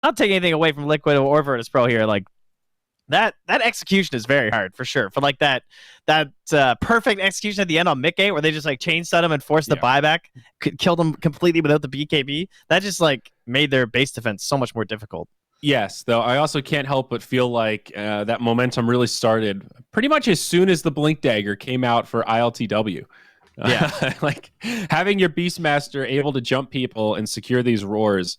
not taking anything away from Liquid or Virtus.pro here. Like that execution is very hard for sure. For like that perfect execution at the end on Mickey where they just like chain set him and forced the buyback, killed him completely without the BKB. That just like made their base defense so much more difficult. Yes, though I also can't help but feel like that momentum really started pretty much as soon as the Blink Dagger came out for ILTW. Yeah. Like having your Beastmaster able to jump people and secure these roars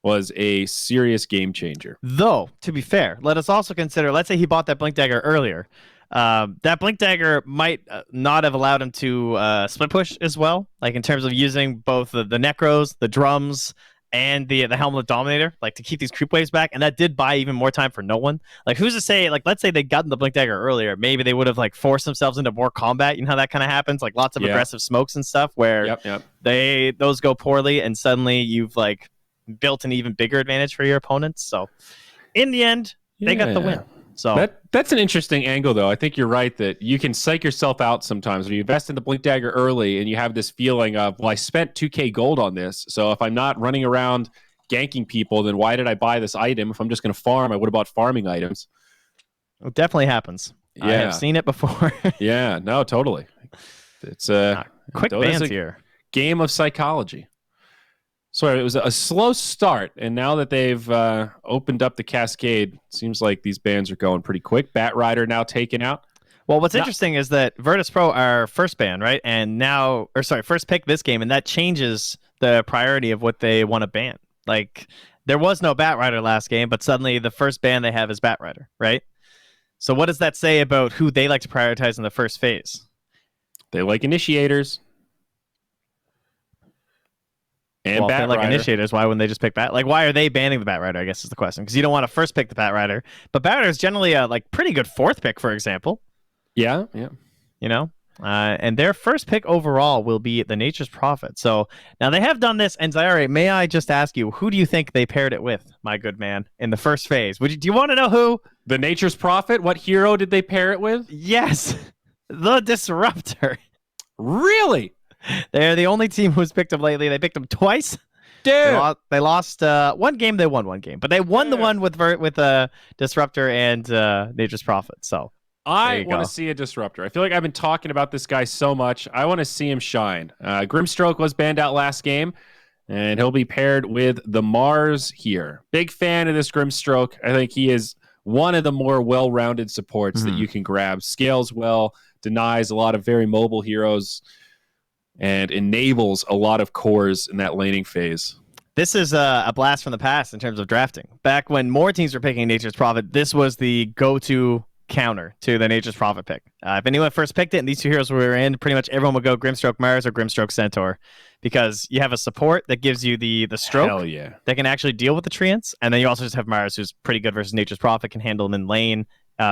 was a serious game changer. Though, to be fair, let us also consider, let's say he bought that Blink Dagger earlier. That Blink Dagger might not have allowed him to split push as well, like in terms of using both the Necros, the drums, and the Helmet Dominator, like to keep these creep waves back, and that did buy even more time for no one. Like, who's to say, like, let's say they'd gotten the Blink Dagger earlier, maybe they would have, like, forced themselves into more combat. You know how that kind of happens? Like, lots of aggressive smokes and stuff where those go poorly, and suddenly you've, like, built an even bigger advantage for your opponents. So, in the end, they got the win. So that's an interesting angle, though. I think you're right that you can psych yourself out sometimes when you invest in the Blink Dagger early and you have this feeling of, well, I spent 2k gold on this, so if I'm not running around ganking people, then why did I buy this item? If I'm just going to farm, I would have bought farming items. It definitely happens. Yeah. I have seen it before. Yeah, no, totally. It's a quick bans here. Game of psychology. So it was a slow start, and now that they've opened up the cascade, seems like these bans are going pretty quick. Bat Rider now taken out. Well, what's interesting is that Virtus.pro are first ban, right? And now, first pick this game, and that changes the priority of what they want to ban. Like, there was no Bat Rider last game, but suddenly the first ban they have is Bat Rider, right? So what does that say about who they like to prioritize in the first phase? They like initiators. And well, Bat if they like Rider. initiators, why wouldn't they just pick Bat? Like, why are they banning the Bat Rider, I guess is the question. Because you don't want to first pick the Bat Rider. But Bat Rider is generally a like pretty good fourth pick, for example. Yeah. You know? And their first pick overall will be the Nature's Prophet. So now they have done this. And Zaire, may I just ask you, who do you think they paired it with, my good man, in the first phase? Do you want to know who? The Nature's Prophet? What hero did they pair it with? Yes. The Disruptor. Really? They're the only team who's picked him lately. They picked him twice. Dude. They lost one game. They won one game, but they won the one with Disruptor and Nature's Prophet. So I want to see a Disruptor. I feel like I've been talking about this guy so much. I want to see him shine. Grimstroke was banned out last game, and he'll be paired with the Mars here. Big fan of this Grimstroke. I think he is one of the more well-rounded supports that you can grab. Scales well, denies a lot of very mobile heroes, and enables a lot of cores in that laning phase. This is a blast from the past in terms of drafting. Back when more teams were picking Nature's Prophet, this was the go-to counter to the Nature's Prophet pick. If anyone first picked it and these two heroes were in, pretty much everyone would go Grimstroke Mars or Grimstroke Centaur, because you have a support that gives you the stroke. Hell yeah. That can actually deal with the treants, and then you also just have Mars, who's pretty good versus Nature's Prophet, can handle him in lane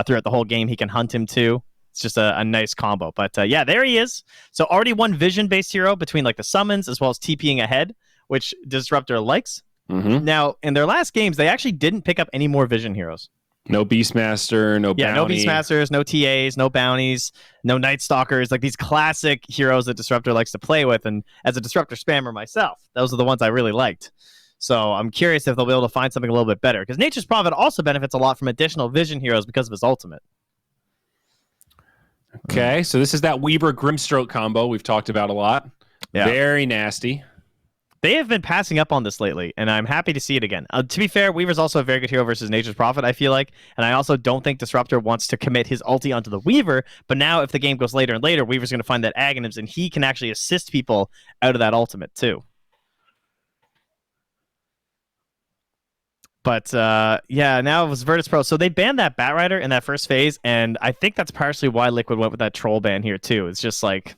throughout the whole game. He can hunt him too. It's just a nice combo. But yeah, there he is. So already one vision-based hero between like the summons as well as TPing ahead, which Disruptor likes. Now, in their last games, they actually didn't pick up any more vision heroes. No Beastmaster, no bounty. Yeah, no Beastmasters, no TAs, no bounties, no Night Stalkers, like these classic heroes that Disruptor likes to play with. And as a Disruptor spammer myself, those are the ones I really liked. So I'm curious if they'll be able to find something a little bit better, because Nature's Prophet also benefits a lot from additional vision heroes because of his ultimate. Okay, so this is that Weaver Grimstroke combo we've talked about a lot. Yeah. Very nasty. They have been passing up on this lately, and I'm happy to see it again. To be fair, Weaver's also a very good hero versus Nature's Prophet, I feel like. And I also don't think Disruptor wants to commit his ulti onto the Weaver, but now if the game goes later and later, Weaver's going to find that Aghanims, and he can actually assist people out of that ultimate too. But yeah, now it was Virtus.pro. So they banned that Bat Rider in that first phase, and I think that's partially why Liquid went with that troll ban here too. It's just like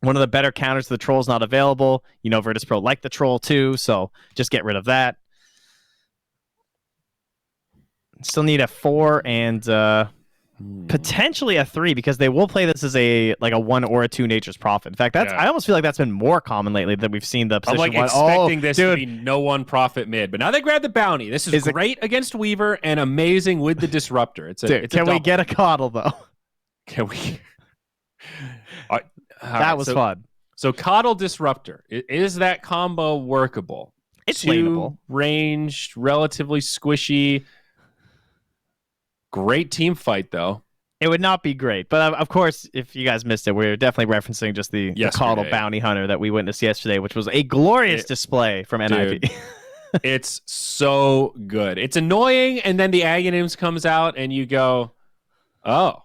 one of the better counters to the troll's not available. You know, Virtus.pro like the troll too, so just get rid of that. Still need a 4 and potentially a 3, because they will play this as a 1 or a 2 Nature's Prophet. In fact, I almost feel like that's been more common lately that we've seen the position. I'm expecting this to be no one Prophet mid, but now they grab the bounty. This is great against Weaver and amazing with the Disruptor. Can we get a coddle though? Can we? That was fun. So coddle Disruptor, is that combo workable? It's two laneable. ranged, relatively squishy. Great team fight, though. It would not be great, but of course, if you guys missed it, we're definitely referencing just the Caudal Bounty Hunter that we witnessed yesterday, which was a glorious display from NIP. Dude, it's so good. It's annoying, and then the Aghanims comes out, and you go, oh,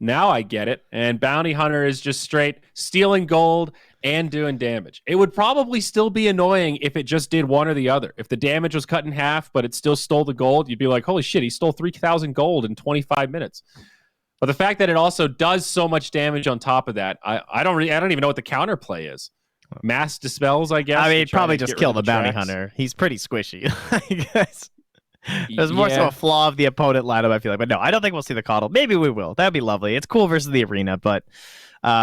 now I get it. And Bounty Hunter is just straight stealing gold and doing damage. It would probably still be annoying if it just did one or the other. If the damage was cut in half, but it still stole the gold, you'd be like, holy shit, he stole 3,000 gold in 25 minutes. But the fact that it also does so much damage on top of that, I don't even know what the counterplay is. Mass dispels, I guess. I mean, probably just kill the Bounty Hunter. He's pretty squishy, I guess. There's more so a flaw of the opponent lineup, I feel like. But no, I don't think we'll see the Caudal. Maybe we will. That'd be lovely. It's cool versus the arena, but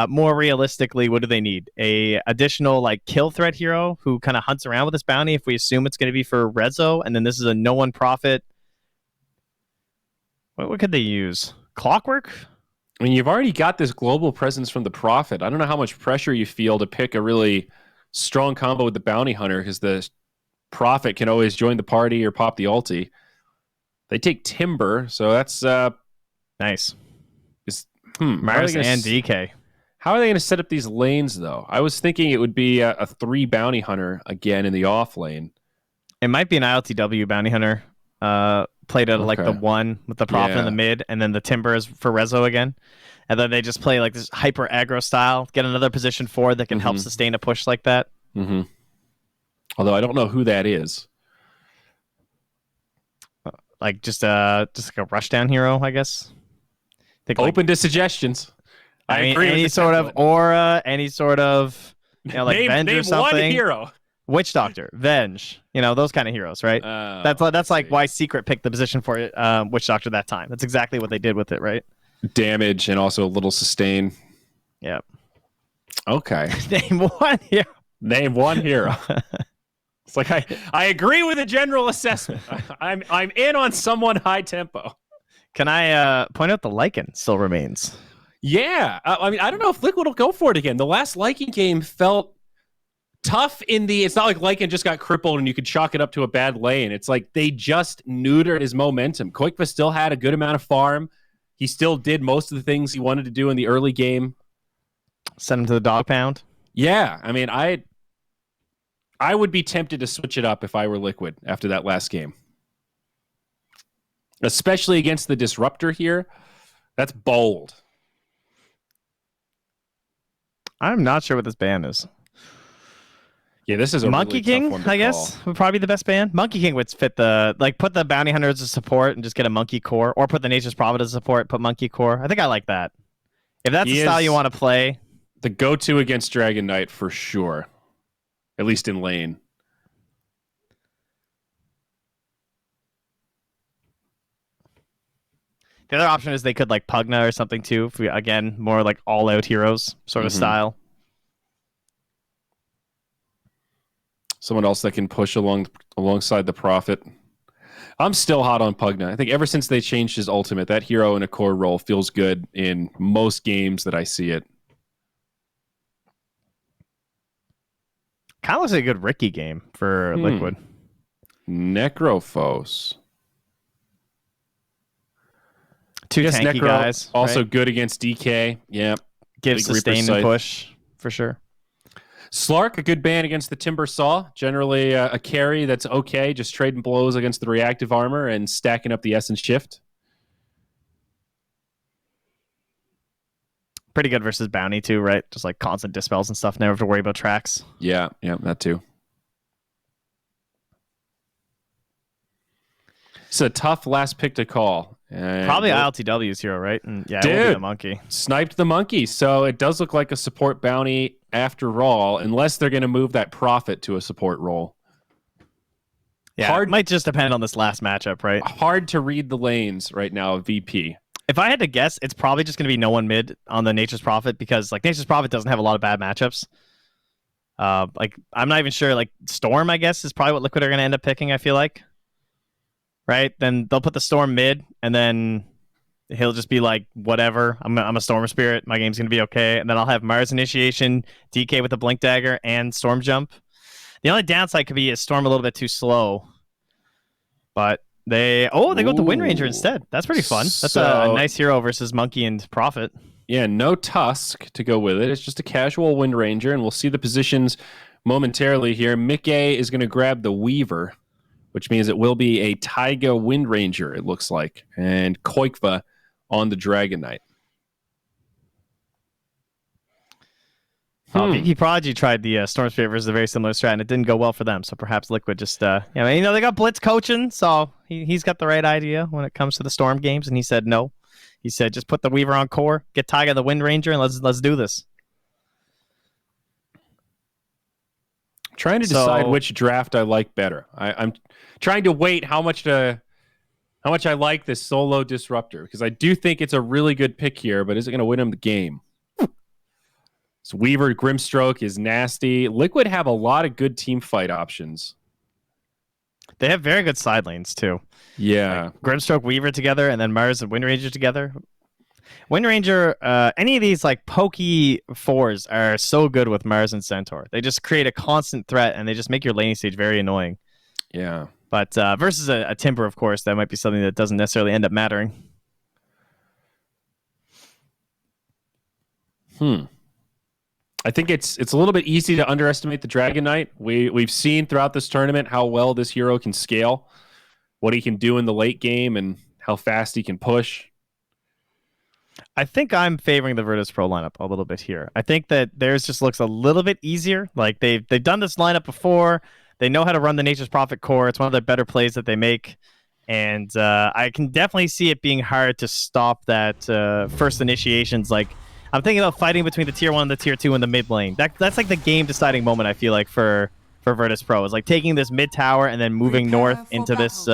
more realistically, what do they need? A additional like kill threat hero who kind of hunts around with this bounty if we assume it's going to be for Rezo, and then this is a no one profit. What could they use? Clockwork? I mean, you've already got this global presence from the Prophet. I don't know how much pressure you feel to pick a really strong combo with the Bounty Hunter, because the Prophet can always join the party or pop the ulti. They take Timber, so that's nice. Mars and DK. How are they going to set up these lanes, though? I was thinking it would be a 3 Bounty Hunter again in the off lane. It might be an ILTW Bounty Hunter. Played at like the 1 with the Prophet in the mid, and then the Timber is for Rezo again. And then they just play like this hyper aggro style, get another position 4 that can help sustain a push like that. Although I don't know who that is. Like just like a rushdown hero, I guess. Open to suggestions. I mean, any sort of aura, any sort of like Venge or something. Name one hero. Witch Doctor, Venge, those kind of heroes, right? That's like why Secret picked the position for it, Witch Doctor that time. That's exactly what they did with it, right? Damage and also a little sustain. Yeah. Okay. Name one hero. Name one hero. It's like I agree with the general assessment. I'm in on someone high tempo. Can I point out the Lycan still remains? Yeah. I mean, I don't know if Liquid will go for it again. The last Lycan game felt tough it's not like Lycan just got crippled and you could chalk it up to a bad lane. It's like they just neutered his momentum. Koikva still had a good amount of farm. He still did most of the things he wanted to do in the early game. Send him to the dog pound. Yeah. I mean, I would be tempted to switch it up if I were Liquid after that last game. Especially against the Disruptor here. That's bold. I'm not sure what this ban is. Yeah, this is a Monkey really King, tough one to I guess, would probably be the best ban. Monkey King would fit put the Bounty Hunter as a support and just get a Monkey Core, or put the Nature's Prophet as a support, put Monkey Core. I think I like that. If that's the style you want to play. The go-to against Dragon Knight for sure. At least in lane. The other option is they could like Pugna or something too. If we, again, more like all-out heroes sort of style. Someone else that can push alongside the Prophet. I'm still hot on Pugna. I think ever since they changed his ultimate, that hero in a core role feels good in most games that I see it. Kind of looks like a good Ricky game for Liquid. Necrophos. Two tanky Necro, guys. Also right? good against DK. Yeah. Gives sustain and push, for sure. Slark, a good ban against the Timber Saw. Generally a carry that's okay, just trading blows against the reactive armor and stacking up the Essence Shift. Pretty good versus Bounty too, right? Just like constant dispels and stuff. Never have to worry about tracks. Yeah, that too. It's a tough last pick to call. Probably ILTW's hero, right? And yeah, dude, it will be the monkey. Sniped the monkey. So it does look like a support bounty after all, unless they're going to move that Prophet to a support role. Yeah, it might just depend on this last matchup, right? Hard to read the lanes right now, VP. If I had to guess, it's probably just going to be no one mid on the Nature's Prophet, because like Nature's Prophet doesn't have a lot of bad matchups. Like I'm not even sure. Like Storm, I guess, is probably what Liquid are going to end up picking. I feel like, right? Then they'll put the Storm mid, and then he'll just be like, whatever. I'm a Storm Spirit. My game's going to be okay. And then I'll have Mars Initiation, DK with the Blink Dagger, and Storm Jump. The only downside could be a Storm a little bit too slow. But they go with the Wind Ranger instead. That's pretty fun. That's a nice hero versus Monkey and Prophet. Yeah, no Tusk to go with it. It's just a casual Wind Ranger, and we'll see the positions momentarily here. Mickey is going to grab the Weaver, which means it will be a Taiga Wind Ranger, it looks like, and Koikva on the Dragon Knight. VP Prodigy tried the Storm Spirit versus a very similar strat, and it didn't go well for them. So perhaps Liquid just, they got Blitz coaching, so he's got the right idea when it comes to the Storm games, and he said no. He said just put the Weaver on core, get Taiga the Wind Ranger, and let's do this. Trying to decide which draft I like better. I'm trying to weight how much I like this solo disruptor, because I do think it's a really good pick here, but is it going to win him the game? So Weaver Grimstroke is nasty. Liquid have a lot of good team fight options. They have very good side lanes too. Yeah, like Grimstroke Weaver together, and then Mars and Wind Ranger together. Wind Ranger, any of these like pokey fours are so good with Mars and Centaur. They just create a constant threat, and they just make your laning stage very annoying. Yeah. But versus a Timber, of course, that might be something that doesn't necessarily end up mattering. I think it's a little bit easy to underestimate the Dragon Knight. We've seen throughout this tournament how well this hero can scale, what he can do in the late game, and how fast he can push. I think I'm favoring the Virtus.pro lineup a little bit here. I think that theirs just looks a little bit easier. Like they've done this lineup before. They know how to run the Nature's Prophet core. It's one of their better plays that they make. And I can definitely see it being hard to stop that first initiations. Like, I'm thinking about fighting between the tier 1 and the tier 2 in the mid lane. That's like the game deciding moment, I feel like, for Virtus.pro. Is like taking this mid tower and then moving north into this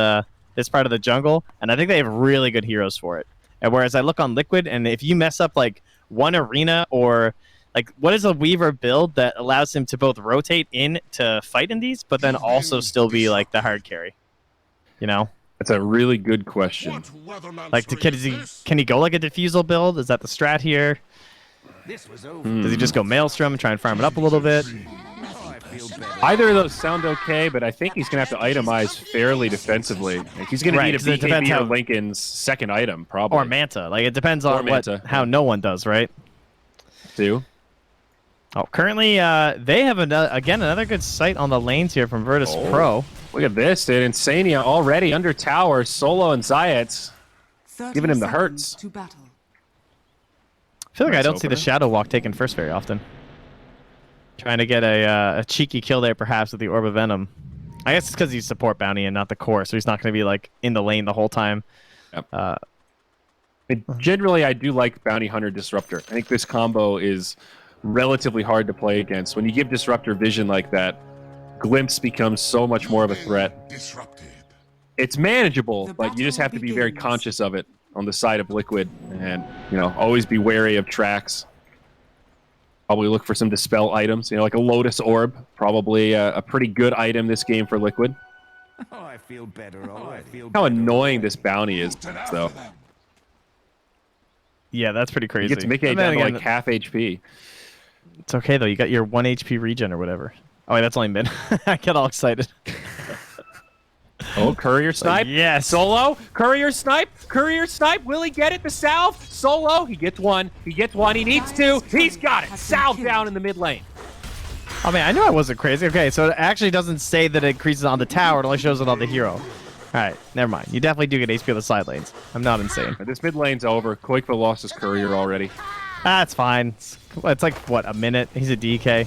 part of the jungle. And I think they have really good heroes for it. And whereas I look on Liquid, and if you mess up like one arena, or like what is a Weaver build that allows him to both rotate in to fight in these, but then also still be like the hard carry? You know? That's a really good question. Like, can he go like a Diffusal build? Is that the strat here? Does he just go Maelstrom and try and farm it up a little bit? Either of those sound okay, but I think he's going to have to itemize fairly defensively. Like, he's going to need a BKB or Lincoln's second item, probably. Or Manta. Like, it depends on how no one does, right? Oh, currently, they have, another good sight on the lanes here from Virtus.pro. Look at this, dude. Insania already under tower. Solo and Zayats giving him the hurts. I feel like I don't see the Shadow Walk taken first very often. Trying to get a cheeky kill there, perhaps, with the Orb of Venom. I guess it's because he's support bounty and not the core, so he's not going to be like in the lane the whole time. Yep. Generally, I do like Bounty Hunter Disruptor. I think this combo is relatively hard to play against. When you give Disruptor vision like that, Glimpse becomes so much more of a threat. It's manageable, but you just have to be very conscious of it on the side of Liquid, and always be wary of tracks. Probably look for some dispel items, like a Lotus Orb, probably a pretty good item this game for Liquid. Oh, I feel better. How annoying this bounty is, though. Yeah, that's pretty crazy. You get to Mickey down to like half HP. It's okay though. You got your 1 HP regen or whatever. Oh wait, that's only mid. I get all excited. Oh, Courier Snipe. Yes. Solo. Courier Snipe. Courier Snipe. Will he get it? The salve. Solo. He gets one. He gets one. He needs two. He's got it. Salve down in the mid lane. Oh man, I knew I wasn't crazy. Okay, so it actually doesn't say that it increases on the tower. It only shows it on the hero. All right, never mind. You definitely do get HP on the side lanes. I'm not insane. This mid lane's over. Koikva lost his Courier already. That's fine. It's like, what, a minute? He's a DK.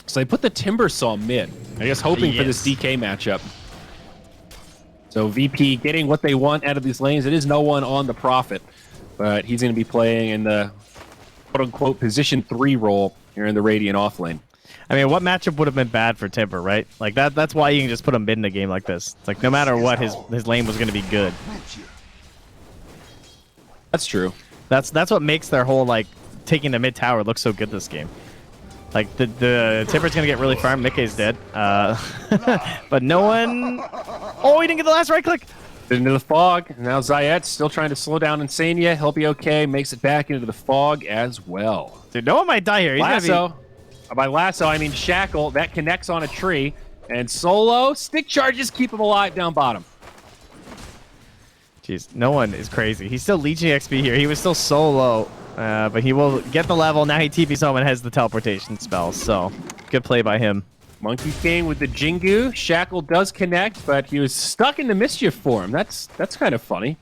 So they put the Timbersaw mid. I guess hoping for this DK matchup. So VP getting what they want out of these lanes. It is no one on the Prophet, but he's going to be playing in the quote-unquote position 3 role here in the Radiant off lane. I mean, what matchup would have been bad for Timber, right? Like that's why you can just put him mid in a game like this. It's like no matter what, his lane was going to be good. That's true. That's what makes their whole like taking the mid tower look so good this game. Like the Timber's gonna get really farmed. Mickey's dead, but no one. Oh, he didn't get the last right click. Into the fog. Now Zayat's still trying to slow down Insania. He'll be okay. Makes it back into the fog as well. Dude, no one might die here. He's Lasso. by lasso, I mean shackle. That connects on a tree. And solo, stick charges keep him alive down bottom. Jeez, no one is crazy. He's still leeching XP here. He was still so low, but he will get the level. Now he TPs home and has the teleportation spell, so good play by him. Monkey King with the Jingu. Shackle does connect, but he was stuck in the Mischief form. That's kind of funny.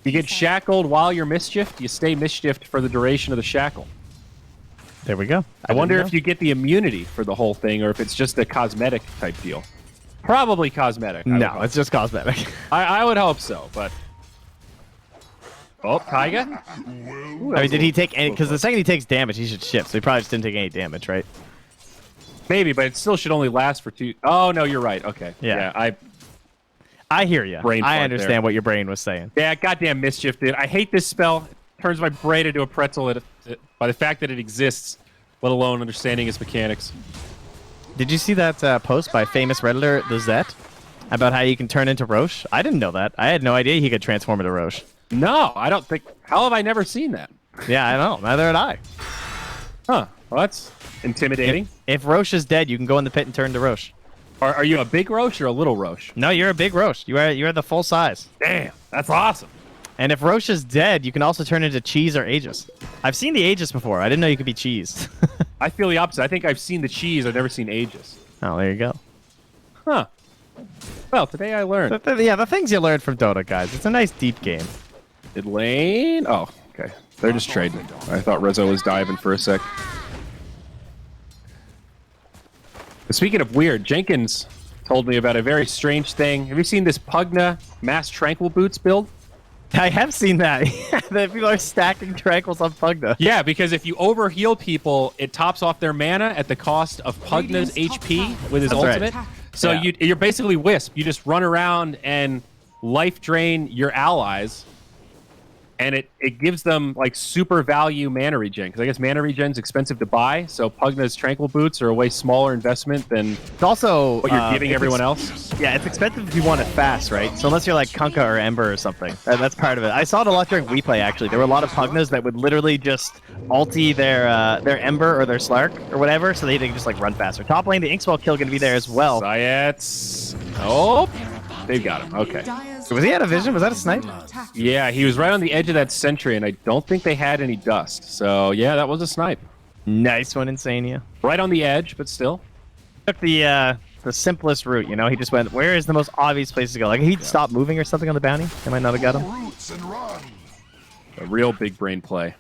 You get shackled while you're mischieved. You stay mischieved for the duration of the shackle. There we go. I wonder if you get the immunity for the whole thing or if it's just a cosmetic type deal. Probably cosmetic. No, it's just cosmetic. I would hope so, but... Oh, Taiga? I mean, did he take any... Because the second he takes damage, he should shift, so he probably just didn't take any damage, right? Maybe, but it still should only last for 2... Oh, no, you're right. Okay. Yeah. I hear you. I understand what your brain was saying. Yeah, goddamn Mischief, dude. I hate this spell. It turns my brain into a pretzel by the fact that it exists, let alone understanding its mechanics. Did you see that post by famous Redditor, the Zet, about how you can turn into Roche? I didn't know that. I had no idea he could transform into Roche. No, I don't think... How have I never seen that? Yeah, I know. Neither had I. Huh. Well, that's intimidating. If Roche is dead, you can go in the pit and turn to Roche. Are you a big Roche or a little Roche? No, you're a big Roche. You're the full size. Damn, that's awesome. And if Roche is dead, you can also turn into Cheese or Aegis. I've seen the Aegis before. I didn't know you could be Cheese. I feel the opposite. I think I've seen the Cheese. I've never seen Aegis. Oh, there you go. Huh. Well, today I learned. Yeah, the things you learned from Dota, guys. It's a nice deep game. Mid lane. Oh, okay. They're just trading. I thought Rezo was diving for a sec. Speaking of weird, Jenkins told me about a very strange thing. Have you seen this Pugna Mass Tranquil Boots build? I have seen that. That people are stacking Tranquils on Pugna. Yeah, because if you overheal people, it tops off their mana at the cost of Pugna's HP with his ultimate. Right. So Yeah. you're basically Wisp. You just run around and life drain your allies, and it gives them like super value mana regen. Because I guess mana regen's expensive to buy, so Pugna's Tranquil Boots are a way smaller investment than It's also what you're giving everyone else. Yeah, it's expensive if you want it fast, right? So unless you're like Kunkka or Ember or something, that's part of it. I saw it a lot during WePlay actually. There were a lot of Pugnas that would literally just ulti their Ember or their Slark or whatever, so they can just like run faster. Top lane, the Inkswell kill going to be there as well. Zayats. Oh, they've got him. Okay. Was he out of vision? Was that a snipe? Yeah, he was right on the edge of that sentry, and I don't think they had any dust. So yeah, that was a snipe. Nice one, Insania. Right on the edge, but still. Took the simplest route, you know? He just went, where is the most obvious place to go? Like, he'd stop moving or something on the bounty. They might not have got him. A real big brain play.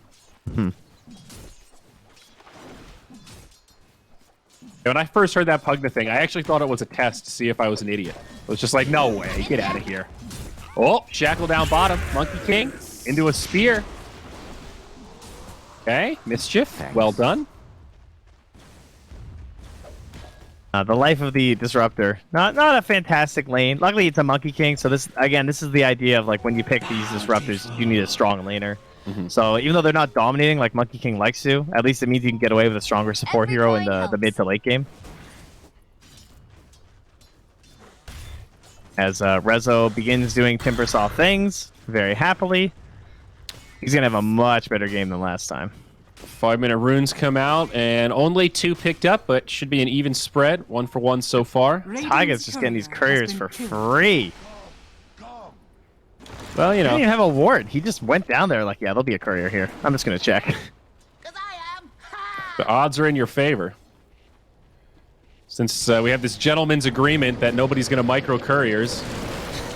When I first heard that Pugna thing, I actually thought it was a test to see if I was an idiot. I was just like, no way, get out of here. Oh, shackle down bottom. Monkey King into a spear. Okay, Mischief. Well done. The life of the Disruptor. Not a fantastic lane. Luckily, it's a Monkey King, so this is the idea of like when you pick these Disruptors, you need a strong laner. So even though they're not dominating like Monkey King likes to, at least it means you can get away with a stronger support hero in the mid to late game. As Rezo begins doing Timbersaw things very happily, he's going to have a much better game than last time. 5-minute runes come out, and only 2 picked up, but should be an even spread. 1 for 1 so far. Taiga's just getting these couriers for free. Well, you He know. didn't even have a ward. He just went down there like, yeah, there'll be a courier here. I'm just going to check. The odds are in your favor. Since we have this gentleman's agreement that nobody's going to micro couriers,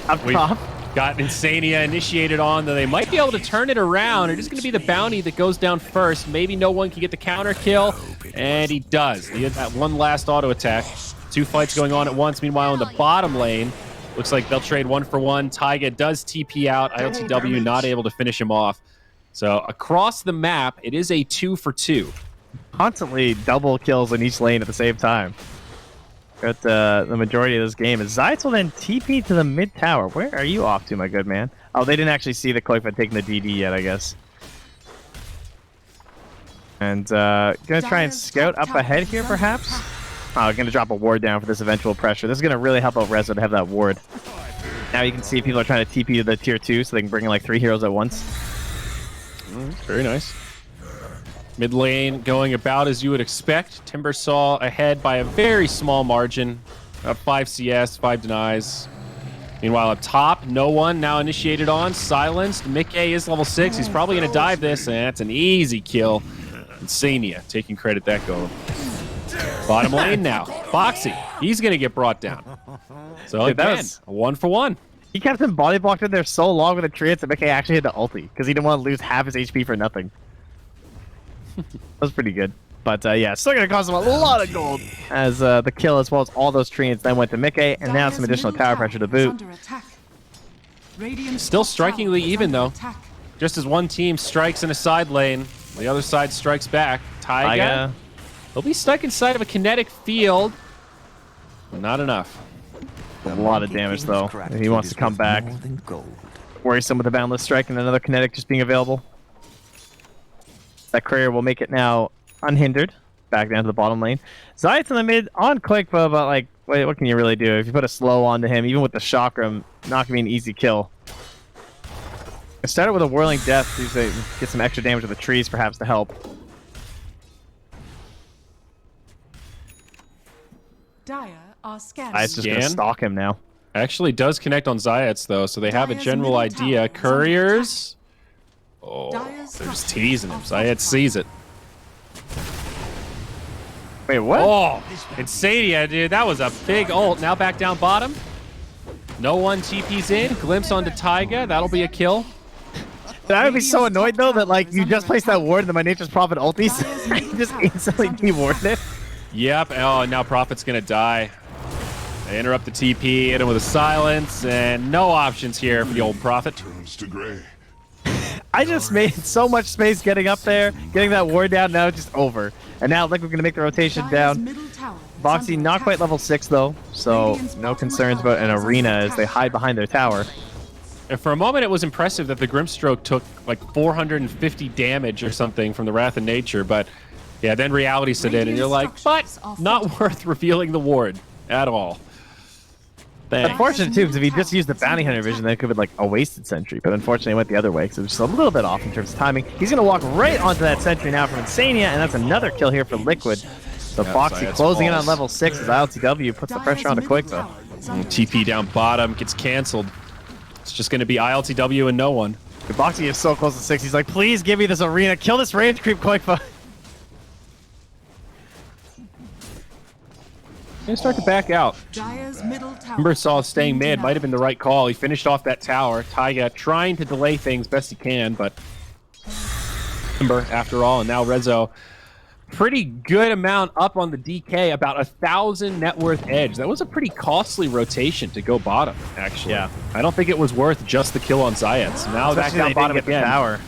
Up we've top. got Insania initiated on that they might be able to turn it around. It is going to be the bounty that goes down first. Maybe no one can get the counter kill, and he does. He had that one last auto attack. 2 fights going on at once. Meanwhile, in the bottom lane, looks like they'll trade 1 for 1. Taiga does TP out. ILTW not able to finish him off. So across the map, it is a 2 for 2. Constantly double kills in each lane at the same time. Got the majority of this game. As Zayats will then TP to the mid tower. Where are you off to, my good man? Oh, they didn't actually see the Cloakfed taking the DD yet, I guess. And gonna try and scout up ahead here, perhaps? Oh, gonna drop a ward down for this eventual pressure. This is gonna really help out Rezo to have that ward. Now you can see people are trying to TP to the tier 2 so they can bring in like 3 heroes at once. Very nice. Mid lane going about as you would expect. Timbersaw ahead by a very small margin. Up 5 CS, 5 denies. Meanwhile, up top, no one now initiated on. Silenced. Mickey is level 6. He's probably going to dive this, and that's an easy kill. Insania taking credit that goal. Bottom lane now. Foxy. He's going to get brought down. So Dude, again, a 1-for-1. He kept him body blocked in there so long with the treants that Mickey actually hit the ulti because he didn't want to lose half his HP for nothing. That was pretty good. But yeah, still going to cost him a lot of gold as the kill as well as all those treants then went to Mickey, and now some additional tower pressure to boot. Still strikingly even though. Just as one team strikes in a side lane, the other side strikes back. Taiga, he'll be stuck inside of a kinetic field. Not enough. A lot of damage though. If he wants to come back. Worrisome with the Boundless Strike and another kinetic just being available. That courier will make it now unhindered. Back down to the bottom lane. Zayat's in the mid on Quickbow, but like, wait, what can you really do? If you put a slow onto him, even with the chakram, not gonna be an easy kill. I started with a Whirling Death to get some extra damage with the trees, perhaps to help. Zayat's just gonna stalk him now. Actually does connect on Zayat's though, so they have a general idea. Couriers. Oh, they're just teasing him. Zayat sees it. Wait, what? Oh, Insania, dude. That was a big ult. Now back down bottom. No one TP's in. Glimpse onto Taiga. That'll be a kill. I would be so annoyed though that like you just placed that ward and then my Nature's Prophet ulties just instantly dewarded it. Yep. Oh, now Prophet's gonna die. They interrupt the TP, hit him with a silence, and no options here for the old Prophet. I just made so much space getting up there, getting that ward down. Now it's just over. And now Liquid gonna make the rotation down. Boxy not quite level 6 though, so no concerns about an arena as they hide behind their tower. And for a moment, it was impressive that the Grimstroke took like 450 damage or something from the Wrath of Nature, but yeah, then reality set in, and you're like, but not worth revealing the ward at all. Thanks. Unfortunate too, because if he just used the Bounty Hunter vision, then it could have been like a wasted sentry. But unfortunately, it went the other way, because it was just a little bit off in terms of timing. He's going to walk right onto that sentry now from Insania, and that's another kill here for Liquid. So Foxy closing in on level 6 as ILTW puts the pressure on the Quickbow. TP down bottom gets canceled. It's just going to be ILTW and no one. Boxy is so close to 6. He's like, please give me this arena. Kill this range creep, Quickbow. Gonna start to back out. Timbersaw staying mid might have been the right call. He finished off that tower. Taiga trying to delay things best he can, but Timber after all, and now Rezo. Pretty good amount up on the DK, about 1,000 net worth edge. That was a pretty costly rotation to go bottom, actually. Yeah. I don't think it was worth just the kill on Zayat. Now back down bottom again. Tower.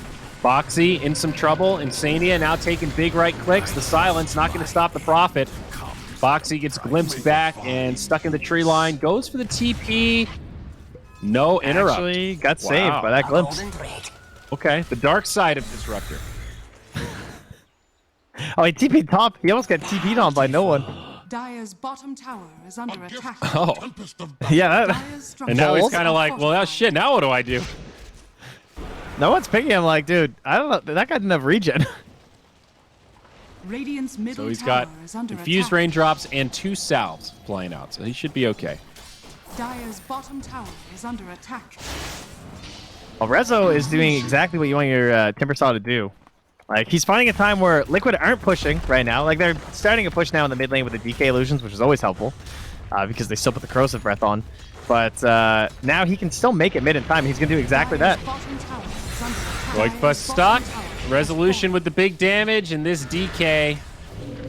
Boxy in some trouble. Insania now taking big right clicks. The silence not going to stop the Prophet. Boxy gets glimpsed back and stuck in the tree line. Goes for the TP. No interrupt. Actually got saved by that glimpse. Okay, the dark side of Disruptor. Oh, he TP'd top. He almost got TP'd on by no one. Dire's bottom tower is under attack. Oh. Yeah. And now he's kind of like, well, that shit, now what do I do? No one's picking him like, dude, I don't know. That guy didn't have regen. Radiant's middle So he's got infused raindrops and 2 salves flying out, so he should be okay. Dire's bottom tower is under attack. Well, Rezo is doing exactly what you want your Timbersaw to do. Like, he's finding a time where Liquid aren't pushing right now. Like, they're starting a push now in the mid lane with the DK illusions, which is always helpful because they still put the corrosive breath on. But now he can still make it mid in time. He's going to do exactly that. Quickbow stock. Resolution with the big damage, and this DK.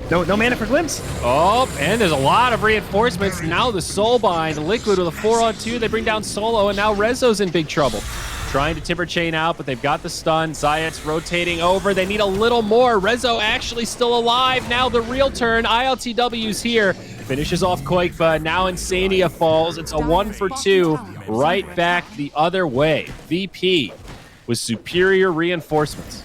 No mana for Glimpse. Oh, and there's a lot of reinforcements. Now the Soulbind, Liquid with a 4-on-2. They bring down Solo, and now Rezo's in big trouble. Trying to Timber Chain out, but they've got the stun. Zayat's rotating over. They need a little more. Rezo actually still alive. Now the real turn. ILTW's here. Finishes off Quickbow. Now Insania falls. It's a 1-for-2. Right back the other way. VP with superior reinforcements.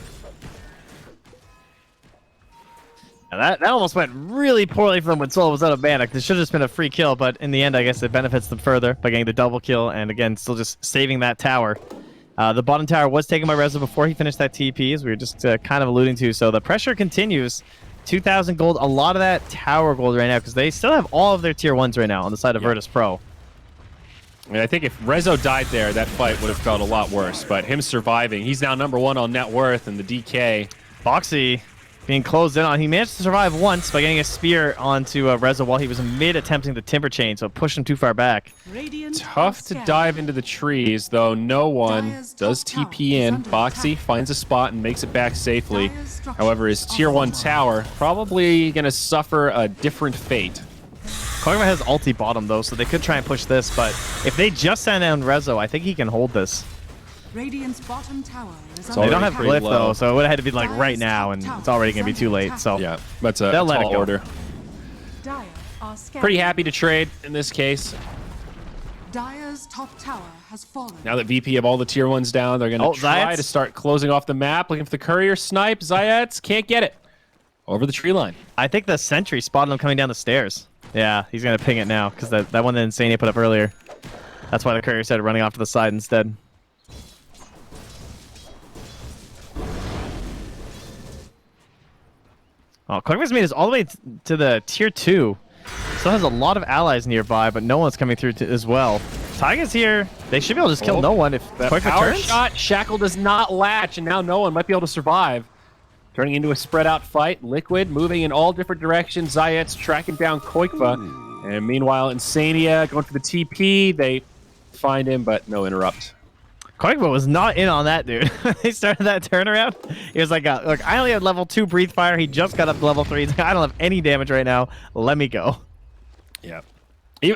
Now that almost went really poorly for them when Solo was out of mana. It should have just been a free kill, but in the end, I guess it benefits them further by getting the double kill and, again, still just saving that tower. The bottom tower was taken by Rezo before he finished that TP, as we were just kind of alluding to. So the pressure continues. 2,000 gold, a lot of that tower gold right now, because they still have all of their tier 1s right now on the side of Virtus.pro. I mean, I think if Rezo died there, that fight would have felt a lot worse. But him surviving, he's now #1 on net worth, and the DK. Boxy being closed in on. He managed to survive once by getting a spear onto Rezo while he was mid attempting the timber chain, so it pushed him too far back. Tough to dive into the trees, though no one does TP in. Boxy finds a spot and makes it back safely. However, his tier 1 tower probably going to suffer a different fate. Kog'Maw has ulti bottom, though, so they could try and push this, but if they just send down Rezo, I think he can hold this. Radiant's bottom tower is They don't have pretty glyph, low. though, so it would have had to be like right now, and it's already going to be too late. So Yeah, that's a They'll let it tall go. order. Dire are scared. Pretty happy to trade in this case. Dire's top tower has fallen. Now that VP have all the tier 1s down, they're going to try Zayats. to start closing off the map, looking for the courier snipe. Zayats can't get it. Over the tree line. I think the sentry spotted him coming down the stairs. Yeah, he's going to ping it now, because that one that Insane put up earlier. That's why the courier started running off to the side instead. Oh, Kog'Maw's made it all the way to the tier 2. Still has a lot of allies nearby, but no one's coming through as well. Taiga's here. They should be able to just kill no one if That Quick power returns. shot, Shackle does not latch, and now no one might be able to survive. Turning into a spread-out fight. Liquid moving in all different directions. Zayat's tracking down Koikva. And meanwhile, Insania going for the TP. They find him, but no interrupt. Koikva was not in on that, dude. They started that turnaround. He was like, look, I only had level 2 breathe fire. He just got up to level 3. He's like, I don't have any damage right now. Let me go. Yeah.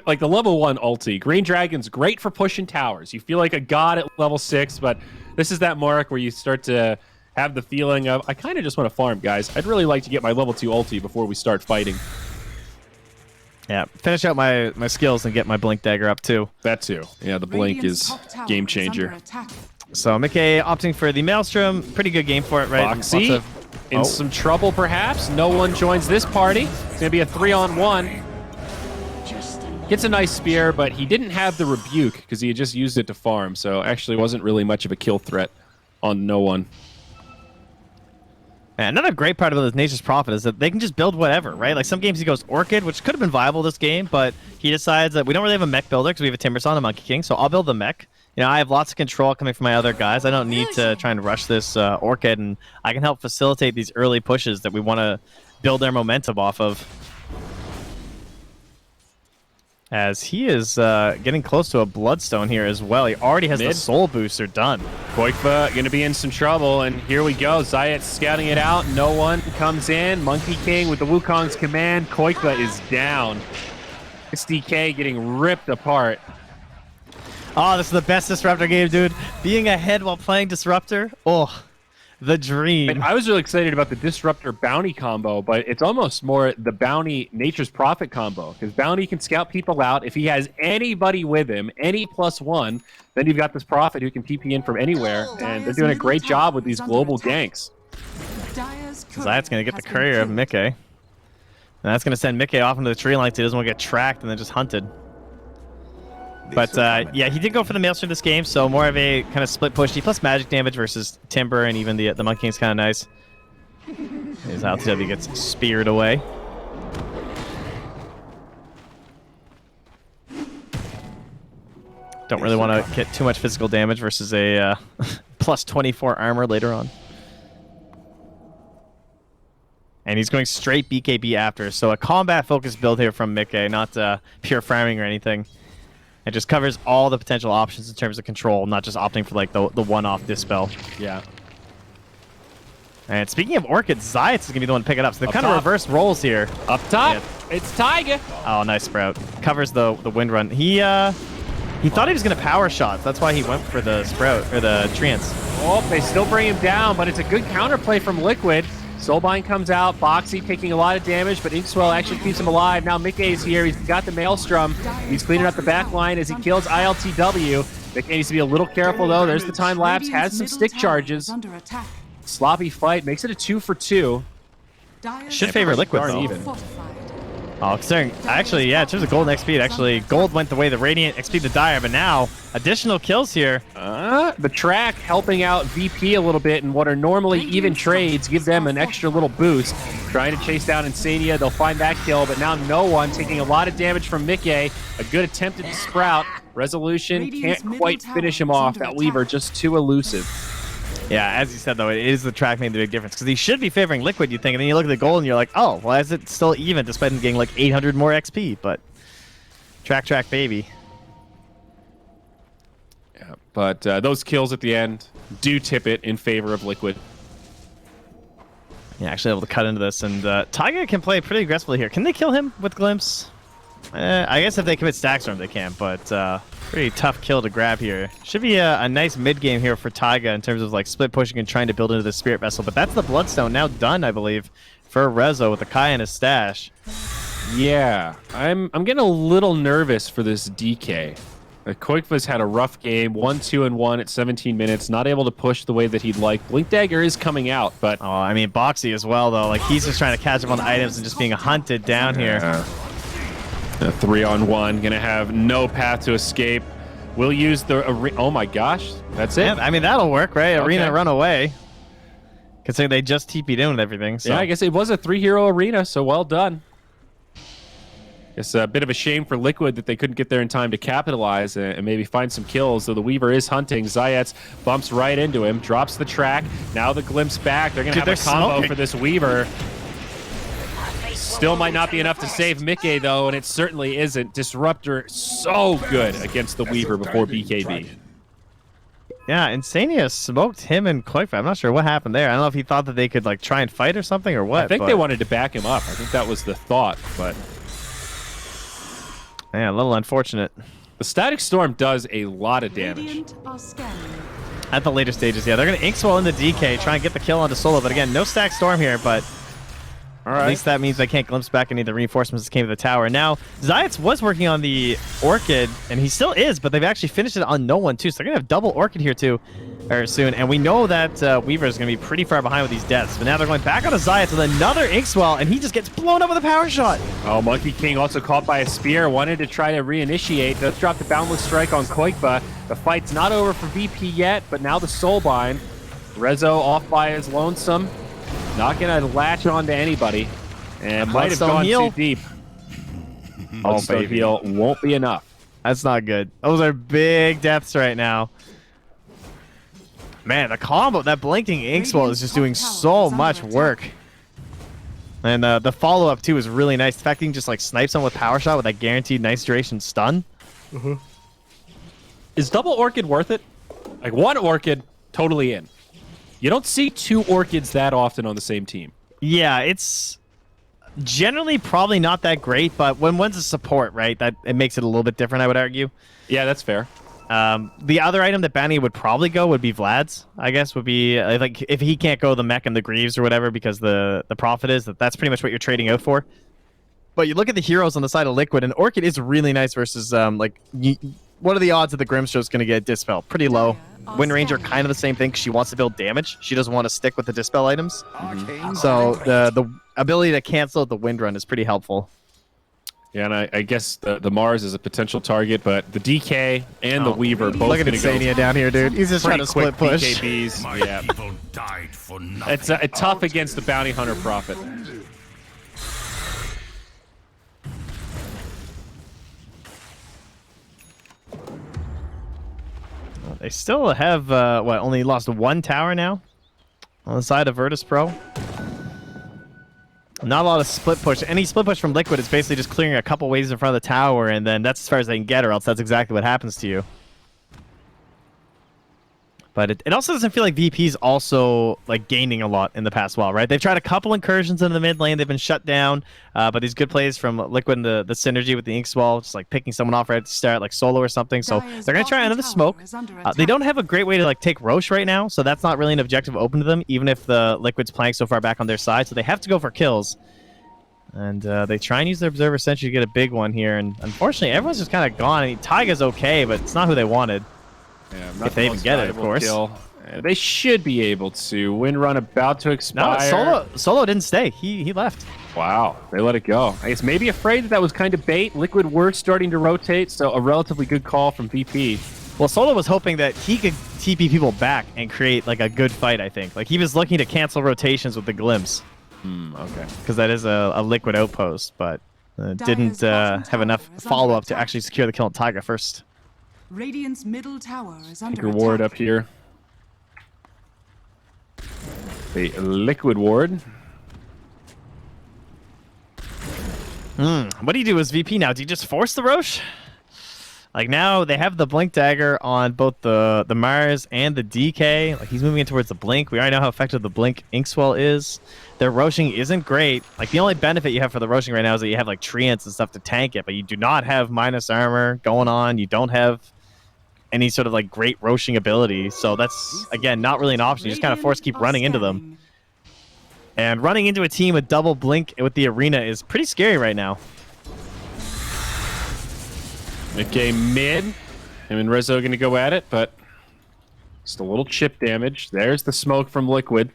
Like the level 1 ulti. Green Dragon's great for pushing towers. You feel like a god at level 6, but this is that mark where you start to have the feeling of, I kind of just want to farm, guys. I'd really like to get my level 2 ulti before we start fighting. Yeah, finish out my skills and get my Blink Dagger up too. That too. Yeah, the blink Radiant's is top tower game is under changer. attack. So Mickey opting for the Maelstrom. Pretty good game for it, right? Boxy Lots in some trouble, perhaps. No one joins this party. It's going to be a 3-on-1. Gets a nice spear, but he didn't have the rebuke because he had just used it to farm. So actually wasn't really much of a kill threat on no one. And another great part about this Nature's Prophet is that they can just build whatever, right? Like some games he goes Orchid, which could have been viable this game, but he decides that we don't really have a mech builder because we have a Timbersaw and a Monkey King, so I'll build the mech. You know, I have lots of control coming from my other guys. I don't need to try and rush this Orchid, and I can help facilitate these early pushes that we want to build their momentum off of. As he is getting close to a Bloodstone here as well. He already has the Soul Booster done. Koikva going to be in some trouble, and here we go. Zayat scouting it out. No one comes in. Monkey King with the Wukong's command. Koikva is down. SDK getting ripped apart. Oh, this is the best Disruptor game, dude. Being ahead while playing Disruptor. Oh, the dream. And I was really excited about the Disruptor Bounty combo, but it's almost more the Bounty Nature's Prophet combo, because Bounty can scout people out. If he has anybody with him, any +1, then you've got this Prophet who can TP in from anywhere, and they're doing a great job with these global ganks. Zayat's going to get the courier of Mickey. And that's going to send Mickey off into the tree line so he doesn't want to get tracked and then just hunted. But yeah, he did go for the Maelstrom this game, so more of a kind of split push. He plus magic damage versus Timber, and even the Monkey King's kind of nice. His LTW gets speared away. Don't really want to get too much physical damage versus a plus 24 armor later on. And he's going straight BKB after, so a combat-focused build here from Mickey, not pure farming or anything. It just covers all the potential options in terms of control, not just opting for like the one-off dispel. Yeah. And speaking of Orchid, Zayat is going to be the one to pick it up. So they're Up kind of top. reverse roles here. Up top, Yeah. it's Taiga. Oh, nice Sprout. Covers the wind run. He thought he was going to power shots. That's why he went for the Sprout, or the Treants. Oh, they still bring him down, but it's a good counterplay from Liquid. Soulbind comes out, Boxy taking a lot of damage, but Inkswell actually keeps him alive. Now Mickey's here, he's got the Maelstrom. He's cleaning up the back line as he kills ILTW. Mickey needs to be a little careful though. There's the time lapse, has some stick charges. Sloppy fight, makes it a 2 for 2. Should favor Liquid darn though. even. Oh, Oh, considering, actually, yeah, in terms of gold and XP, actually, gold went the way the Radiant, XP the Dire, but now, additional kills here. The track helping out VP a little bit in what are normally even trades, give them an extra little boost. Trying to chase down Insania, they'll find that kill, but now no one taking a lot of damage from Mickey. A good attempt at the Sprout. Resolution can't quite finish him off. That Weaver just too elusive. Yeah, as you said, though, it is the track making the big difference, because he should be favoring Liquid, you think, and then you look at the gold and you're like, oh, why is it still even, despite him getting like 800 more XP, but track, baby. Yeah, but those kills at the end do tip it in favor of Liquid. Yeah, actually able to cut into this, and Taiga can play pretty aggressively here. Can they kill him with Glimpse? I guess if they commit Stack Storm, they can, but pretty tough kill to grab here. Should be a nice mid game here for Taiga in terms of like split pushing and trying to build into the Spirit Vessel, but that's the Bloodstone now done, I believe, for Rezo with the Kai in his stash. Yeah, I'm getting a little nervous for this DK. Koikva's had a rough game, 1-2-1 at 17 minutes, not able to push the way that he'd like. Blink Dagger is coming out, but... Oh, I mean, Boxy as well, though. Like, he's just trying to catch up on the items and just being hunted down here. A 3-on-1, gonna have no path to escape. We'll use the... Oh my gosh, that's it? Yeah, I mean, that'll work, right? Okay. Arena run away. Considering they just TP'd in with everything. So. Yeah, I guess it was a 3-hero arena, so well done. It's a bit of a shame for Liquid that they couldn't get there in time to capitalize and maybe find some kills, though the Weaver is hunting. Zayats bumps right into him, drops the track. Now the Glimpse back. They're going to have a combo for this Weaver. Still might not be enough to save Mickey, though, and it certainly isn't. Disruptor so good against the Weaver before BKB. Yeah, Insania smoked him and Koikva. I'm not sure what happened there. I don't know if he thought that they could like try and fight or something or what. I think they wanted to back him up. I think that was the thought, but... Yeah, a little unfortunate. The Static Storm does a lot of damage. At the later stages, yeah. They're going to Inkswell in the DK, try and get the kill onto Solo. But again, no Static Storm here, but at least that means they can't glimpse back any of the reinforcements that came to the tower. Now, Zayats was working on the Orchid, and he still is, but they've actually finished it on no one, too. So they're going to have double Orchid here, too, soon. And we know that Weaver is going to be pretty far behind with these deaths. But now they're going back onto Zayats with another Inkswell, and he just gets blown up with a power shot. Oh, Monkey King also caught by a spear, wanted to try to reinitiate. Let's drop the Boundless Strike on Koikva. The fight's not over for VP yet, but now the Soulbind. Rezo off by his lonesome. Not going to latch on to anybody. And might have gone too deep. Oh, baby. Heal won't be enough. That's not good. Those are big deaths right now. Man, the combo, that blinking Inkswell is just doing so much work. And the follow-up, too, is really nice. The fact that you can just like snipe someone with power shot with that guaranteed nice duration stun. Is double Orchid worth it? Like, one Orchid, totally in. You don't see two Orchids that often on the same team. Yeah, it's generally probably not that great, but when one's a support, right, that it makes it a little bit different, I would argue. Yeah, that's fair. The other item that Bounty would probably go would be Vlad's, I guess, would be like if he can't go the mech and the Greaves or whatever because the profit is, that's pretty much what you're trading out for. But you look at the heroes on the side of Liquid, and Orchid is really nice versus what are the odds that the Grimstrow's going to get Dispel? Pretty low. Wind Ranger, kind of the same thing, because she wants to build damage. She doesn't want to stick with the Dispel items. So the ability to cancel the Wind Run is pretty helpful. Yeah, and I guess the Mars is a potential target, but the DK and the Weaver both look at Insania down here, dude. He's just trying to split push. BKBs. Yeah. It's tough against the Bounty Hunter Prophet. They still have, only lost one tower now on the side of Virtus.pro. Not a lot of split push. Any split push from Liquid is basically just clearing a couple waves in front of the tower, and then that's as far as they can get, or else that's exactly what happens to you. But it also doesn't feel like VP's also like gaining a lot in the past while, right? They've tried a couple incursions into the mid lane. They've been shut down. But these good plays from Liquid and the synergy with the Inkswell, just like picking someone off right at the start, like Solo or something. So they're going to try another smoke. They don't have a great way to like take Roche right now, so that's not really an objective open to them, even if the Liquid's playing so far back on their side. So they have to go for kills. And they try and use their Observer Sentry to get a big one here. And unfortunately, everyone's just kind of gone. I mean, Taiga's okay, but it's not who they wanted. Yeah, if they even get it, of course. They should be able to. Wind Run about to expire. No, Solo didn't stay. He left. Wow, they let it go. I guess maybe afraid that that was kind of bait. Liquid were starting to rotate, so a relatively good call from VP. Well, Solo was hoping that he could TP people back and create like a good fight, I think. Like he was looking to cancel rotations with the glimpse. Okay. Because that is a liquid outpost, but didn't have enough follow-up to actually secure the kill on Taiga first. Radiant's middle tower is under Tinker ward attack. up here. The liquid ward. What do you do as VP now? Do you just force the Roche? Like now they have the Blink Dagger on both the Mars and the DK. Like he's moving in towards the Blink. We already know how effective the Blink Inkswell is. Their Roshing isn't great. Like the only benefit you have for the Roshing right now is that you have like treants and stuff to tank it, but you do not have minus armor going on. You don't have any sort of like great Roshing ability. So that's again not really an option. You just kind of force keep running into them. And running into a team with double Blink with the arena is pretty scary right now. Okay, mid. Him and Rezo going to go at it, but just a little chip damage. There's the smoke from Liquid.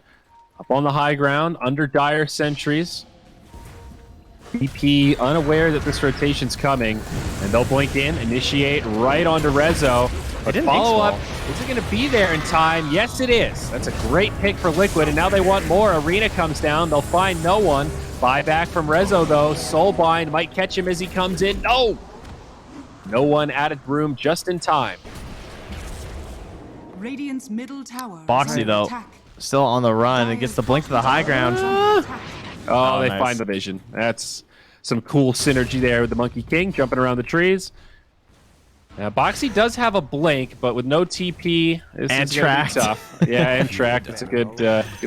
Up on the high ground, under dire sentries. BP unaware that this rotation's coming, and they'll blink in, initiate right onto Rezo. But follow-up, is it going to be there in time? Yes, it is. That's a great pick for Liquid, and now they want more. Arena comes down. They'll find no one. Buyback from Rezo, though. Soulbind might catch him as he comes in. No! No one out of room just in time. Radiant's middle tower. Boxy, though, still on the run and gets the Blink to the high ground. Oh, they nice. find the vision. That's some cool synergy there with the Monkey King jumping around the trees. Now, Boxy does have a Blink, but with no TP, this and is gonna be tough. Yeah, and tracked. That's a good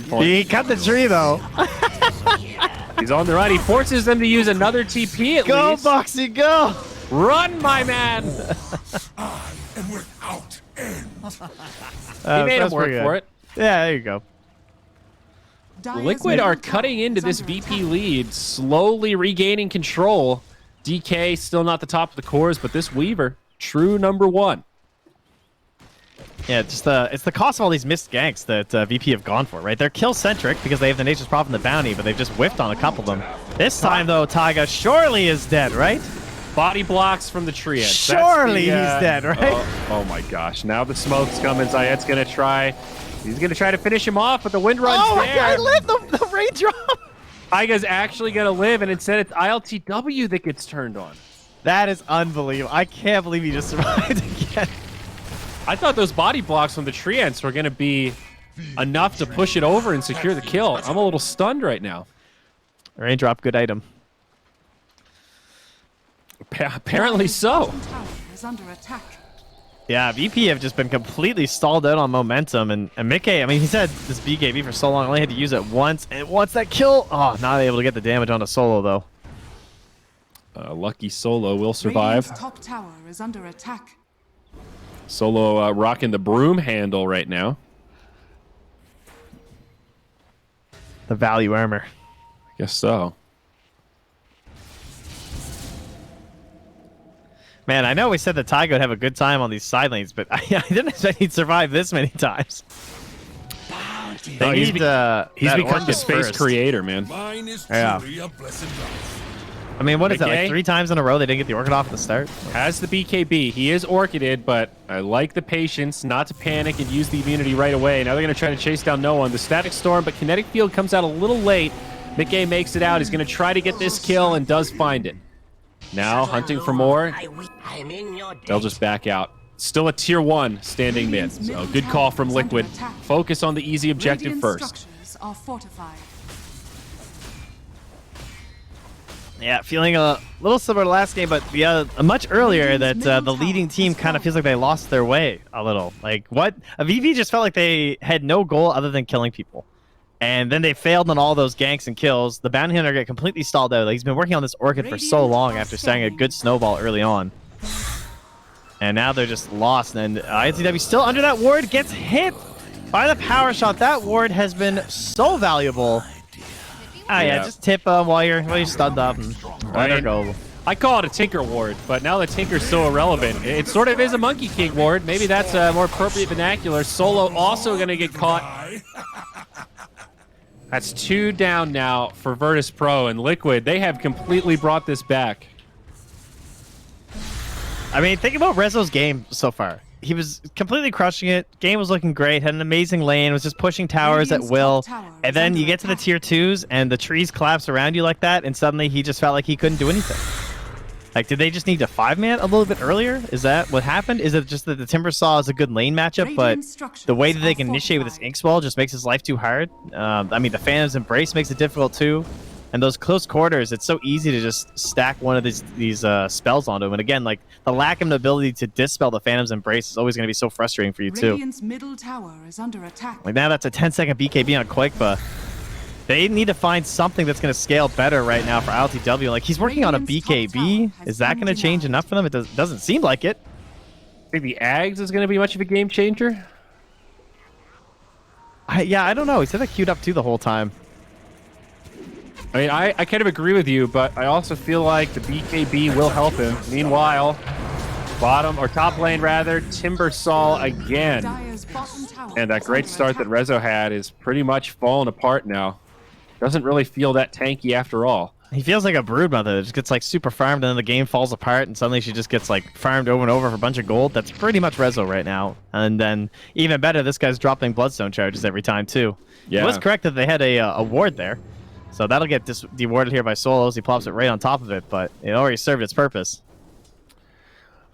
point. He cut the tree, though. He's on the run. He forces them to use another TP at Go, least. Boxy, go! Run, my man! I am without end. He made him work for it. Yeah, there you go. Liquid are cutting into this VP lead, slowly regaining control. DK still not the top of the cores, but this Weaver, true #1. Yeah, just it's the cost of all these missed ganks that VP have gone for, right? They're kill-centric because they have the Nature's Prophet and the Bounty, but they've just whiffed on a couple of them. This time, though, Taiga surely is dead, right? Body blocks from the tree. Surely he's dead, right? Oh my gosh. Now the smoke's coming. Zayet's going to try. He's going to try to finish him off, but the wind runs Oh, there. I lived the raindrop! Taiga's actually going to live, and instead it's ILTW that gets turned on. That is unbelievable. I can't believe he just survived again. I thought those body blocks from the tree ants were going to be enough to push it over and secure the kill. I'm a little stunned right now. Raindrop, good item. Apparently so. Tower is under attack. Yeah, VP have just been completely stalled out on momentum, and Mickey, I mean, he's had this BKB for so long, only had to use it once, and once that kill, oh, not able to get the damage onto Solo, though. Lucky Solo will survive. Radiant's top tower is under attack. Solo rocking the broom handle right now. The value armor. Guess so. Man, I know we said that Taiga would have a good time on these side lanes, but I didn't expect he'd survive this many times. They he's need, he's that become Orchid the space first. creator, man. Mine is Yeah. truly a blessed life. I mean, what is that, Okay. like 3 times in a row they didn't get the Orchid off at the start? Has the BKB. He is orchided, but I like the patience, not to panic and use the immunity right away. Now they're going to try to chase down no one. The Static Storm, but Kinetic Field comes out a little late. Mickey makes it out. He's going to try to get this kill and does find it. Now hunting for more. They'll just back out. Still a tier 1 standing mid. So good call from Liquid. Focus on the easy objective first. Structures are fortified. Yeah, feeling a little similar to last game, but much earlier that the leading team kind of feels like they lost their way a little. Like, what? VV just felt like they had no goal other than killing people. And then they failed on all those ganks and kills. The Bounty Hunter got completely stalled out. Like, he's been working on this Orchid for so long after starting a good snowball early on. And now they're just lost. And INCW still under that ward, gets hit by the power shot. That ward has been so valuable. Yeah, just tip them while you're stunned up and let her go. I call it a Tinker ward, but now that Tinker's so irrelevant, it sort of is a Monkey King ward. Maybe that's a more appropriate vernacular. Solo also going to get caught. That's 2 down now for Virtus.pro, and Liquid, they have completely brought this back. I mean, think about Rezo's game so far. He was completely crushing it. Game was looking great. Had an amazing lane. Was just pushing towers at will. And then you get to the tier 2s, and the trees collapse around you like that, and suddenly he just felt like he couldn't do anything. Like, did they just need to 5-man a little bit earlier? Is that what happened? Is it just that the Timbersaw is a good lane matchup, but the way that they can initiate with this Inkswell just makes his life too hard? I mean, the Phantom's Embrace makes it difficult too. And those close quarters, it's so easy to just stack one of these spells onto him. And again, like, the lack of an ability to dispel the Phantom's Embrace is always going to be so frustrating for you too. Radiant's middle tower is under attack. Like, now that's a 10-second BKB on Quakeba. They need to find something that's going to scale better right now for ILTW. Like, he's working on a BKB. Is that going to change enough for them? It doesn't seem like it. I think the Ags is going to be much of a game changer. Yeah, I don't know. He's had that queued up too the whole time. I mean, I kind of agree with you, but I also feel like the BKB will help him. Meanwhile, bottom, or top lane rather, Timbersaw again. Dire's bottom tower And that is great under start that attack. Rezo had is pretty much falling apart now. Doesn't really feel that tanky after all. He feels like a Broodmother that just gets like super farmed and then the game falls apart and suddenly she just gets like farmed over and over for a bunch of gold. That's pretty much Rezo right now. And then even better, this guy's dropping Bloodstone charges every time too. Yeah. It was correct that they had a ward there. So that'll get dewarded here by Solos. He plops it right on top of it, but it already served its purpose.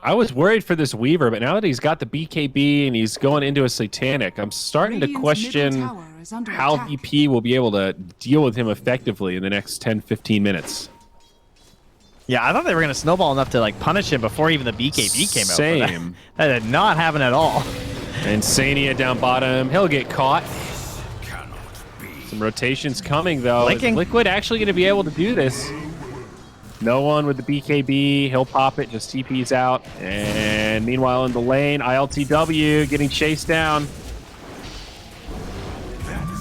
I was worried for this Weaver, but now that he's got the BKB and he's going into a Satanic, I'm starting to Radiant's question middle tower is under how attack. VP will be able to deal with him effectively in the next 10-15 minutes. Yeah, I thought they were going to snowball enough to like punish him before even the BKB came out. Same. But that did not happen at all. And Sania down bottom. He'll get caught. Cannot be. Some rotations coming, though. Blinking. Is Liquid actually going to be able to do this? No one with the BKB. He'll pop it, just TP's out. And meanwhile in the lane, ILTW getting chased down.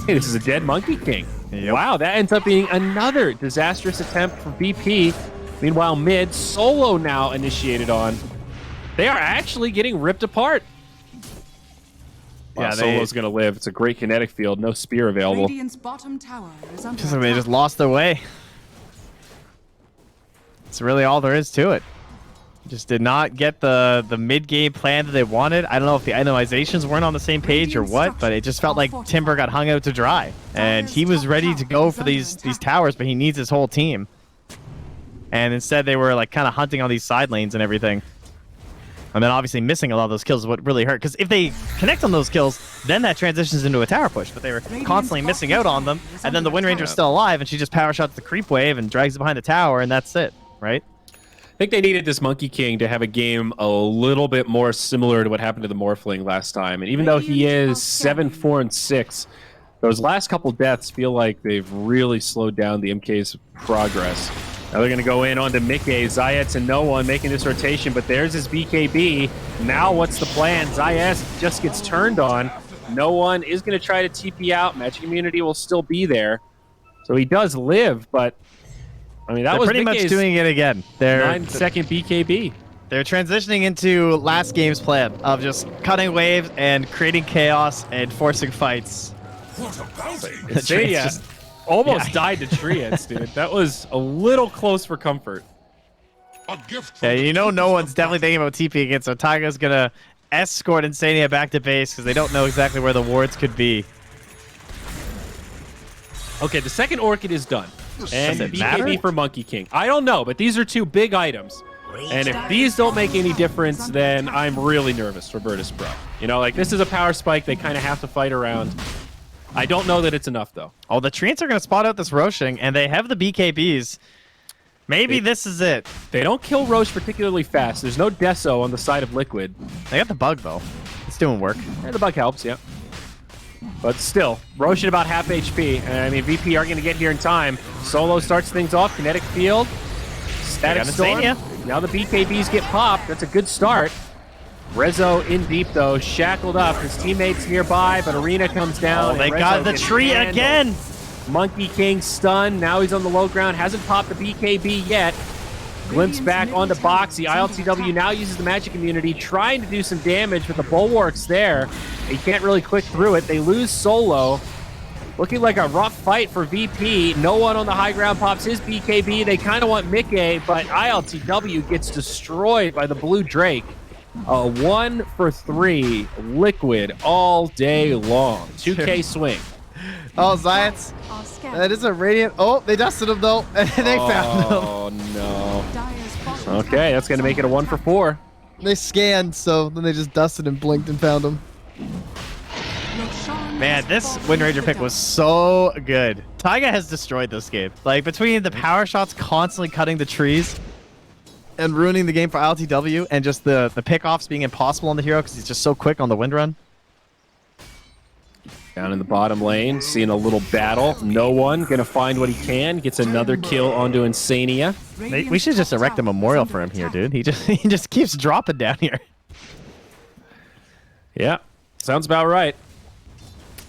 Hey, this is a dead Monkey King. Yep. Wow, that ends up being another disastrous attempt for BP. Meanwhile, mid, Solo now initiated on. They are actually getting ripped apart. Wow, Yeah, Solo's going to live. It's a great kinetic field. No spear available. Radiant's bottom tower is under Just like they attack. just lost their way. It's really all there is to it. Just did not get the mid-game plan that they wanted. I don't know if the itemizations weren't on the same page or what, but it just felt like Timber got hung out to dry. And he was ready to go for these towers, but he needs his whole team. And instead they were like kind of hunting on these side lanes and everything. And then obviously missing a lot of those kills is what really hurt. Because if they connect on those kills, then that transitions into a tower push. But they were constantly missing out on them. And then the Wind Ranger's still alive, and she just power shots the creep wave and drags it behind the tower, and that's it, right? I think they needed this Monkey King to have a game a little bit more similar to what happened to the Morphling last time. And even though he is 7, 4, and 6, those last couple deaths feel like they've really slowed down the MK's progress. Now they're going to go in onto Mickey, Zayet's and no one making this rotation, but there's his BKB. Now what's the plan? Zayet just gets turned on. No one is going to try to TP out. Magic Immunity will still be there. So he does live, but I mean, that They're was pretty Mickey's much doing it again. They're 9-second BKB. They're transitioning into last game's plan of just cutting waves and creating chaos and forcing fights. What a bounty! It's Sania just- almost yeah. died to Treants, dude. That was a little close for comfort. A gift Yeah, from you the know no truth one's of definitely thinking about TP again, so Taiga's gonna escort Insania back to base because they don't know exactly where the wards could be. Okay, the second Orchid is done. And Does it BKB matter? for Monkey King. I don't know, but these are two big items. And if these don't make any difference, then I'm really nervous for Virtus.pro. You know, like, this is a power spike they kind of have to fight around. I don't know that it's enough, though. Oh, the Treants are gonna spot out this Roshing, and they have the BKBs. Maybe this is it. They don't kill Roche particularly fast. There's no Deso on the side of Liquid. They got the bug though. It's doing work. And the bug helps, yeah. But still, Roche at about half HP. And I mean, VP are going to get here in time. Solo starts things off. Kinetic Field. Static got Storm. Insania. Now the BKBs get popped. That's a good start. Rezo in deep, though. Shackled up. His teammates nearby, but Arena comes down. Oh, they and got Rezo the gets tree handled. again. Monkey King stunned. Now he's on the low ground. Hasn't popped the BKB yet. Glimpse back onto Boxy. ILTW now uses the magic immunity, trying to do some damage, but the bulwark's there. He can't really click through it. They lose Solo. Looking like a rough fight for VP. No one on the high ground pops his BKB. They kind of want Mickey, but ILTW gets destroyed by the Blue Drake. 1 for 3 Liquid all day long. 2K swing. Oh, Zayats. That is a Radiant. Oh, they dusted him, though. And they found him. Oh, no. Okay, that's going to make it a 1 for 4. They scanned, so then they just dusted and blinked and found him. Man, this Wind Ranger pick was so good. Taiga has destroyed this game. Like, between the power shots constantly cutting the trees and ruining the game for ILTW, and just the pickoffs being impossible on the hero because he's just so quick on the wind run. Down in the bottom lane, seeing a little battle. No one going to find what he can. Gets another kill onto Insania. We should just erect a memorial for him here, dude. He just keeps dropping down here. Yeah, sounds about right.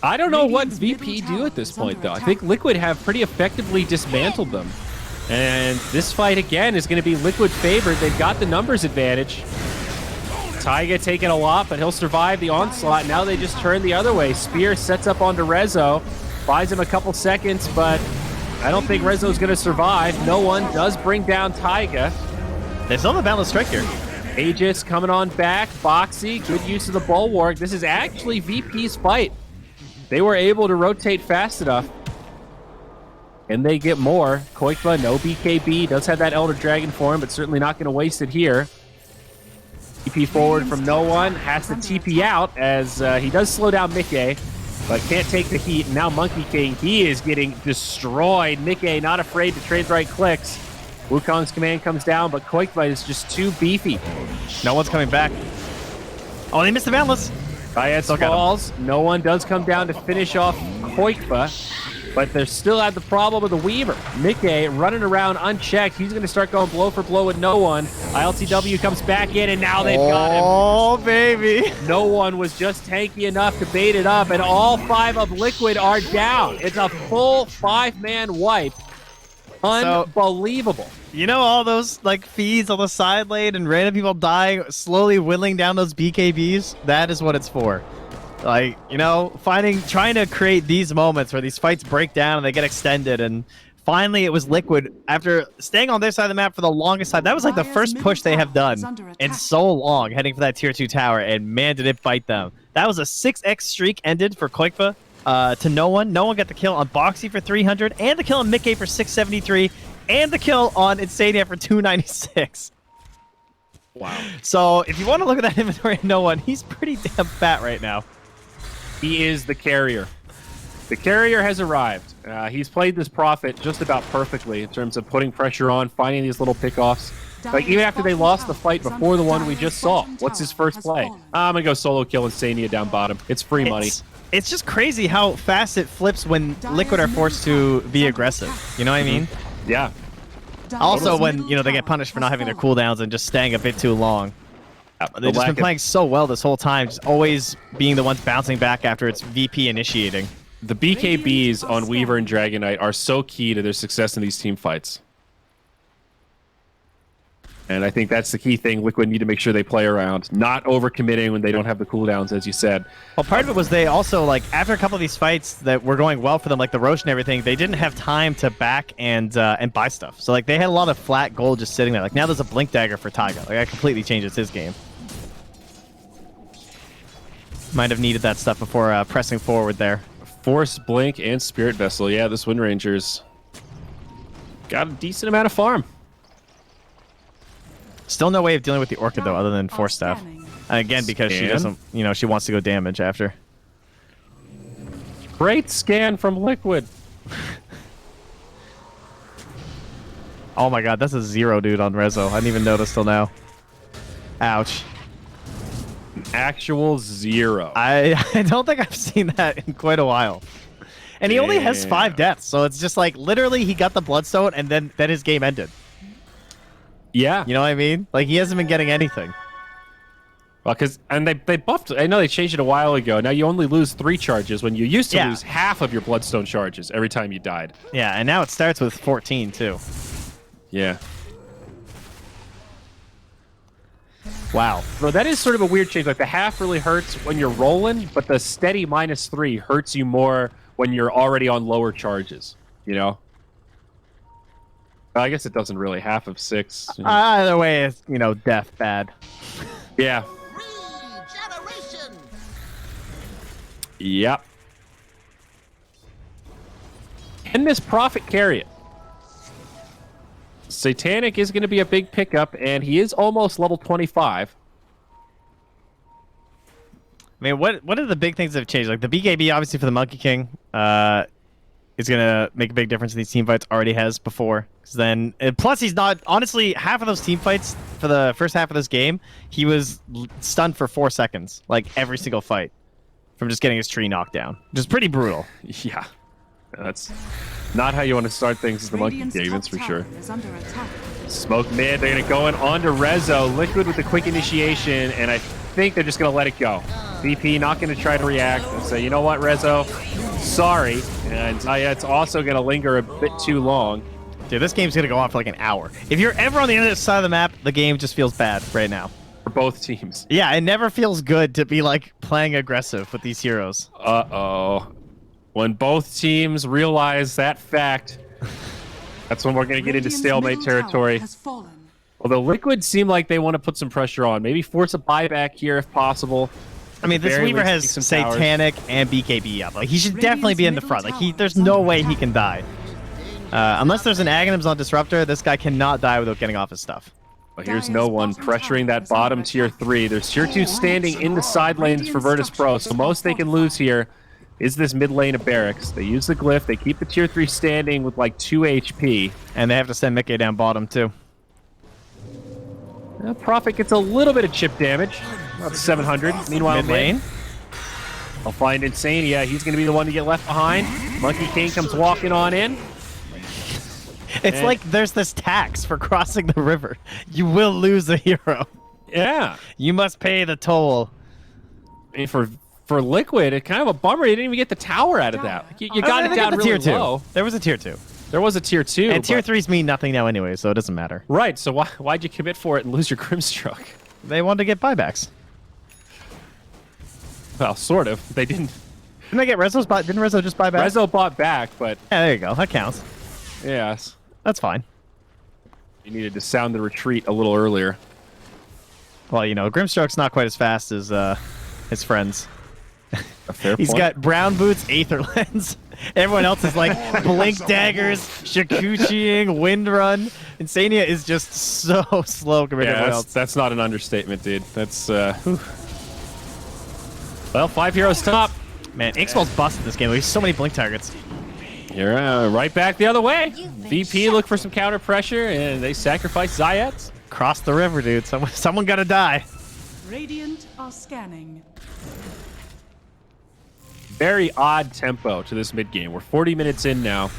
I don't know what VP do at this point, though. I think Liquid have pretty effectively dismantled them. And this fight, again, is going to be Liquid favored. They've got the numbers advantage. Taiga taking a lot, but he'll survive the onslaught. Now they just turn the other way. Spear sets up onto Rezo. Buys him a couple seconds, but I don't think Rezo's going to survive. No one does bring down Taiga. They still have a balanced strike here. Aegis coming on back. Boxy, good use of the Bulwark. This is actually VP's fight. They were able to rotate fast enough. And they get more. Koikba, no BKB. Does have that Elder Dragon for him, but certainly not going to waste it here. TP forward from no one. Has to TP out as he does slow down Mickey, but can't take the heat. And now Monkey King, he is getting destroyed. Mickey not afraid to trade right clicks. Wukong's command comes down, but Koikba is just too beefy. No one's coming back. Oh, they missed the Boundless. Bayetz falls. No one does come down to finish off Koikba, but they're still at the problem of the Weaver. Mickey running around unchecked. He's going to start going blow for blow with no one. ILTW comes back in, and now they've got him. Oh, baby. No one was just tanky enough to bait it up, and all 5 of Liquid are down. It's a full 5-man wipe. Unbelievable. You know all those like feeds on the side lane and random people dying, slowly whittling down those BKBs? That is what it's for. Like, you know, trying to create these moments where these fights break down and they get extended, and finally it was Liquid after staying on their side of the map for the longest time. That was like the first push they have done in so long, heading for that tier 2 tower, and man did it bite them. That was a 6x streak ended for Koikba to no one. No one got the kill on Boxy for 300, and the kill on Mickey for 673, and the kill on Insania for 296. Wow. So if you want to look at that inventory of no one, he's pretty damn fat right now. He is the carrier. The carrier has arrived. He's played this Prophet just about perfectly in terms of putting pressure on, finding these little pickoffs. Like, even after they lost the fight before the one we just saw, what's his first play? I'm going to go solo kill Insania down bottom. It's free money. It's just crazy how fast it flips when Liquid are forced to be aggressive. You know what I mean? Yeah. Also when, you know, they get punished for not having their cooldowns and just staying a bit too long. They've just been playing so well this whole time, just always being the ones bouncing back after it's VP initiating. The BKBs on Weaver and Dragon Knight are so key to their success in these team fights. And I think that's the key thing Liquid need to make sure they play around. Not overcommitting when they don't have the cooldowns, as you said. Well, part of it was they also, like, after a couple of these fights that were going well for them, like the Roche and everything, they didn't have time to back and buy stuff. So, like, they had a lot of flat gold just sitting there. Like, now there's a Blink Dagger for Taiga. Like, that completely changes his game. Might have needed that stuff before pressing forward there. Force, Blink, and Spirit Vessel. Yeah, this Wind Ranger's got a decent amount of farm. Still no way of dealing with the Orchid, though, other than Force Staff. Again, because she doesn't, you know, she wants to go damage after. Great scan from Liquid. Oh my god, that's a 0, dude, on Rezo. I didn't even notice till now. Ouch. Actual 0. I don't think I've seen that in quite a while. And he only has 5 deaths, so it's just like, literally, he got the Bloodstone, and then his game ended. Yeah. You know what I mean? Like, he hasn't been getting anything. Well, and they buffed it. I know they changed it a while ago. Now you only lose 3 charges when you used to lose half of your Bloodstone charges every time you died. Yeah, and now it starts with 14, too. Yeah. Wow. Bro, that is sort of a weird change. Like, the half really hurts when you're rolling, but the steady -3 hurts you more when you're already on lower charges, you know? I guess it doesn't really. Half of 6. You know. Either way, it's, you know, death bad. Yeah. Regeneration. Yep. Can this Prophet carry it? Satanic is going to be a big pickup, and he is almost level 25. I mean, what are the big things that have changed? Like the BKB, obviously for the Monkey King, is gonna make a big difference in these team fights. Already has before. Then, plus he's not. Honestly, half of those team fights for the first half of this game, he was stunned for 4 seconds, like every single fight, from just getting his tree knocked down, which is pretty brutal. Yeah, that's not how you want to start things as the Monkey Radiant's King, top that's for tower sure. is under attack. Smoke mid, they're going to go in onto Rezo. Liquid with the quick initiation, and I think they're just going to let it go. VP not going to try to react and say, you know what, Rezo, sorry. And it's also going to linger a bit too long. Dude, this game's gonna go on for like an hour. If you're ever on the other side of the map, the game just feels bad right now. For both teams. Yeah, it never feels good to be like playing aggressive with these heroes. Uh-oh. When both teams realize that fact, that's when we're going to get into Radiant's stalemate middle tower territory. has fallen. Although Liquid seem like they want to put some pressure on. Maybe force a buyback here if possible. I mean, this Very Weaver least has take some towers. Satanic and BKB up. Like, he should Radiant's definitely be in the middle front. Like, tower there's is no under way he attack. can die. Unless there's an Aghanims on Disruptor, this guy cannot die without getting off his stuff. But here's no one pressuring that bottom tier 3. There's tier 2 standing in the side lanes for Virtus.pro, so most they can lose here is this mid lane of Barracks. They use the glyph, they keep the tier 3 standing with like 2 HP. And they have to send Mickey down bottom, too. Prophet gets a little bit of chip damage, about 700. Meanwhile, Mid lane. I'll find Insania. He's going to be the one to get left behind. Monkey King comes walking on in. It's like there's this tax for crossing the river. You will lose a hero. Yeah. You must pay the toll. I mean, for Liquid, it's kind of a bummer. They didn't even get the tower out of that. Like, you got it down really tier 2. low. There was a tier 2. There was a tier 2. And tier but- 3s mean nothing now anyway, so it doesn't matter. Right, so why'd you commit for it and lose your Grimstroke? They wanted to get buybacks. Well, sort of. They didn't. Didn't they get Rezo's buy? Didn't Rezo just buy back? Rezo bought back, but Yeah, there you go. That counts. yes. That's fine. You needed to sound the retreat a little earlier. Well, you know, Grimstroke's not quite as fast as his friends. A fair He's point. got brown boots, Aether Lens. Everyone else is like blink daggers, Shakuchiing, Wind Run. Insania is just so slow compared to Yeah, everyone else. that's not an understatement, dude. That's, whew. Well, 5 heroes top. Man, Ixwell's busted this game. There's so many blink targets. You're right back the other way. VP look for some counter pressure, and they sacrifice Zayats. Cross the river, dude. Someone gotta die. Radiant are scanning. Very odd tempo to this mid game. We're 40 minutes in now.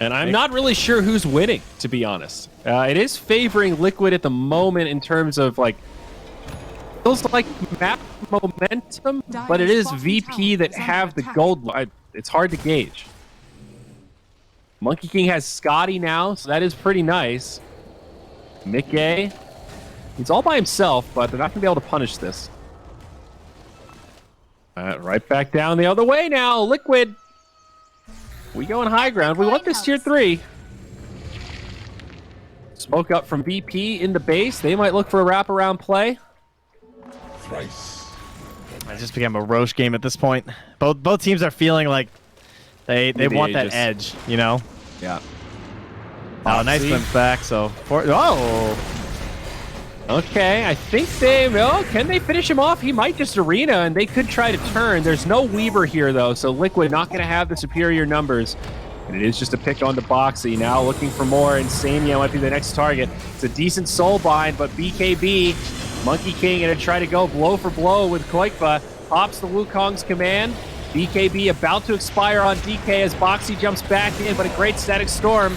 And I'm not really sure who's winning, to be honest. It is favoring Liquid at the moment in terms of, like, feels like map momentum, but it is VP that have the gold. It's hard to gauge. Monkey King has Scotty now, so that is pretty nice. Mickey, he's all by himself, but they're not going to be able to punish this. Right back down the other way now. Liquid. We go on high ground. We want this tier 3. Smoke up from VP in the base. They might look for a wraparound play. Thrice. It just became a Roche game at this point. Both teams are feeling like they The want that Aegis. edge, you know? Yeah. Oh, nice see. glimpse back. So, Okay, I think they... Oh, can they finish him off? He might just arena, and they could try to turn. There's no Weaver here, though, so Liquid not going to have the superior numbers. And it is just a pick onto Boxy. Now looking for more. Insania might be the next target. It's a decent soul bind, but BKB, Monkey King, going to try to go blow for blow with Koikba. Pops the Wukong's command. BKB about to expire on DK as Boxy jumps back in, but a great static storm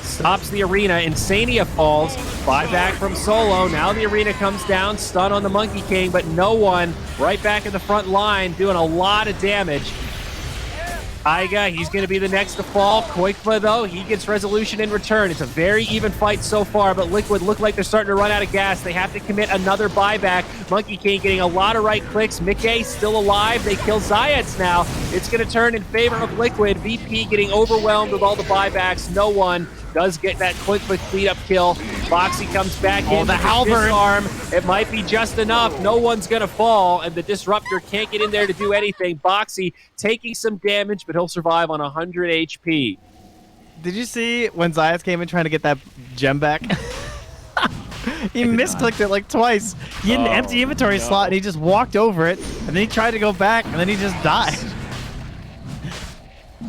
stops the arena. Insania falls. Buyback from Solo. Now the arena comes down. Stun on the Monkey King, but no one right back in the front line doing a lot of damage. Taiga, he's going to be the next to fall. Koikma, though, he gets resolution in return. It's a very even fight so far, but Liquid look like they're starting to run out of gas. They have to commit another buyback. Monkey King getting a lot of right clicks. Mickey still alive. They kill Zayats now. It's going to turn in favor of Liquid. VP getting overwhelmed with all the buybacks. No one does get that quick clean-up kill. Boxy comes back in. The halberd arm. It might be just enough. No one's going to fall, and the Disruptor can't get in there to do anything. Boxy taking some damage, but he'll survive on 100 HP. Did you see when Zayas came in trying to get that gem back? He misclicked it like twice. He had an empty inventory slot, and he just walked over it, and then he tried to go back, and then he just died.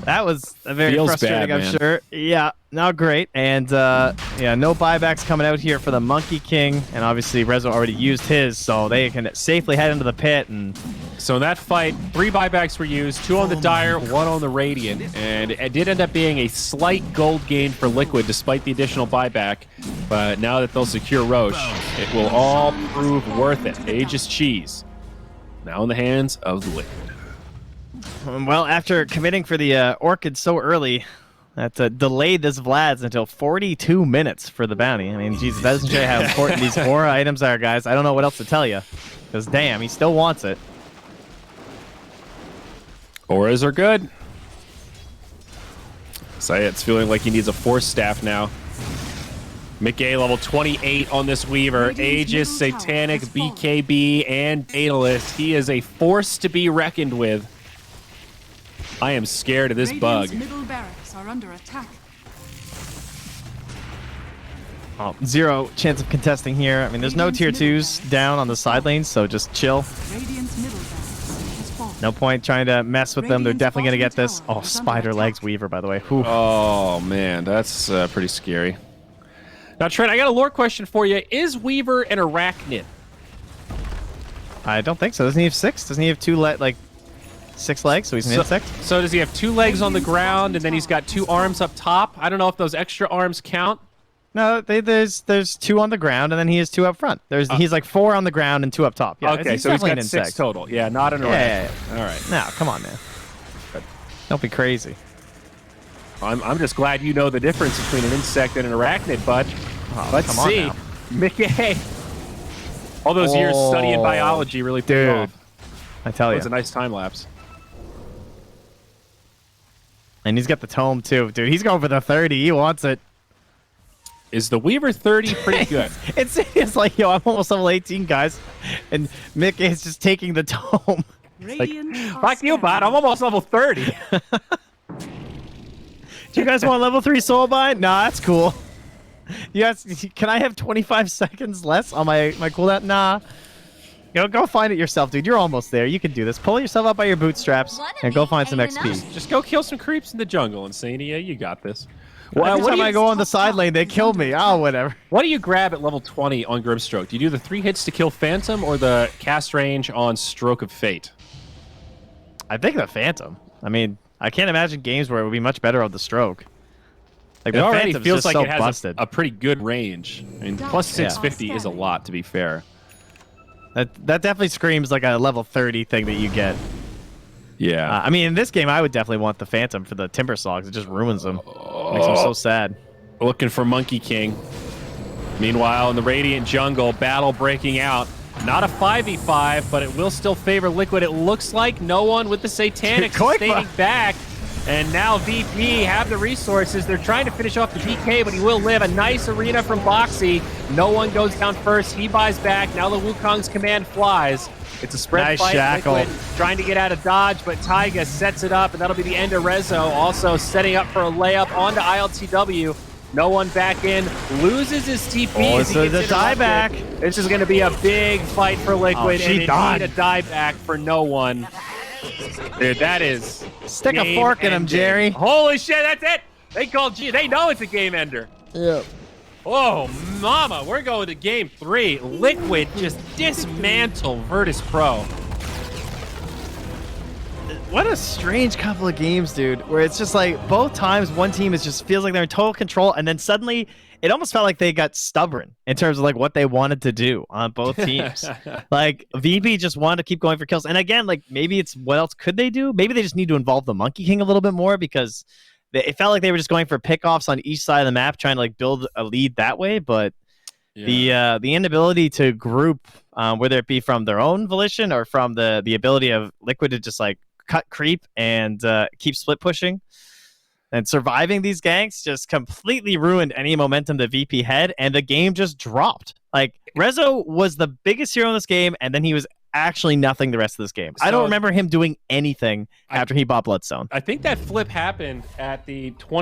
That was a very frustrating, bad, I'm sure. Yeah, not great. And yeah, no buybacks coming out here for the Monkey King. And obviously, Rezo already used his, so they can safely head into the pit. And so in that fight, 3 buybacks were used, 2 on the Dire, 1 on the Radiant. And it did end up being a slight gold gain for Liquid despite the additional buyback. But now that they'll secure Roche, it will all prove worth it. Aegis Cheese, now in the hands of the Liquid. well, after committing for the Orchid so early, that delayed this Vlad's until 42 minutes for the bounty. I mean, Jesus, that doesn't show you how important these aura items are, guys. I don't know what else to tell you. Because, damn, he still wants it. Auras are good. Sayed's feeling like he needs a Force Staff now. Mickey level 28 on this Weaver. Aegis, Satanic, BKB, and Daedalus. He is a force to be reckoned with. I am scared of this bug. Middle barracks are under attack. Oh, 0 chance of contesting here. I mean, there's no tier 2s down on the side lanes, so just chill. Radiant's middle barracks has fallen. No point trying to mess with them. They're definitely going to get this. Oh, spider legs Weaver, by the way. Whew. Oh, man, that's pretty scary. Now, Trent, I got a lore question for you. Is Weaver an arachnid? I don't think so. Doesn't he have 6? Doesn't he have 6 legs? So he's an insect? So does he have 2 legs on the ground, and then he's got 2 arms up top? I don't know if those extra arms count. No, there's 2 on the ground, and then he has 2 up front. He's like 4 on the ground and 2 up top. Yeah, okay, so he's got 6 insect. total. Yeah, not an arachnid. Yeah. All right. No, come on, man. Don't be crazy. I'm just glad you know the difference between an insect and an arachnid, bud. Oh, Let's come on see. now. Mickey. All those years studying biology really paid off. I tell That you. was a nice time lapse. And he's got the tome, too. Dude, he's going for the 30. He wants it. Is the Weaver 30 pretty good? It's like, yo, I'm almost level 18, guys. And Mick is just taking the tome. Radiant Fuck you, bud. I'm almost level 30. Do you guys want level 3 soul bind? Nah, that's cool. You guys, can I have 25 seconds less on my cooldown? Nah. Go find it yourself, dude. You're almost there. You can do this. Pull yourself up by your bootstraps and go find some XP. Just go kill some creeps in the jungle, Insania. You got this. Well, every time I go on the side lane, they kill me. Oh, whatever. What do you grab at level 20 on Grimstroke? Do you do the 3 hits to kill Phantom or the cast range on Stroke of Fate? I think the Phantom. I mean, I can't imagine games where it would be much better on the Stroke. Like, It the already Phantom's feels just like so it has busted. a pretty good range. I mean, plus 650 is a lot, to be fair. That definitely screams like a level 30 thing that you get. Yeah. I mean, in this game, I would definitely want the Phantom for the Timber Slogs. It just ruins them. Makes them so sad. Looking for Monkey King. Meanwhile, in the Radiant jungle, battle breaking out. Not a 5v5, but it will still favor Liquid. It looks like no one with the Satanic staying back. And now VP have the resources. They're trying to finish off the DK, but he will live. A nice arena from Boxy. No one goes down first. He buys back. Now the Wukong's command flies. It's a spread Nice fight. shackle. Liquid trying to get out of dodge, but Taiga sets it up, and that'll be the end of Rezo. Also setting up for a layup onto ILTW. No one back in. Loses his TP. as he So gets the die interrupted. back. This is going to be a big fight for Liquid, Oh, and she it died. need a die back for no one. Dude, that is Stick a game fork in him, ending. Jerry. Holy shit, that's it. They called G. They know it's a game ender. Yeah. Oh, mama, we're going to game 3. Liquid just dismantle Virtus.pro. what a strange couple of games, dude, where it's just like both times one team is just feels like they're in total control, and then suddenly it almost felt like they got stubborn in terms of like what they wanted to do on both teams. Like VP just wanted to keep going for kills. And again, like maybe it's what else could they do? Maybe they just need to involve the Monkey King a little bit more, because it felt like they were just going for pickoffs on each side of the map, trying to like build a lead that way. But the inability to group, whether it be from their own volition or from the ability of Liquid to just like cut creep and keep split pushing and surviving these ganks, just completely ruined any momentum that VP had, and the game just dropped. Like Rezo was the biggest hero in this game, and then he was actually nothing the rest of this game. I don't remember him doing anything after he bought Bloodstone. I think that flip happened at the 20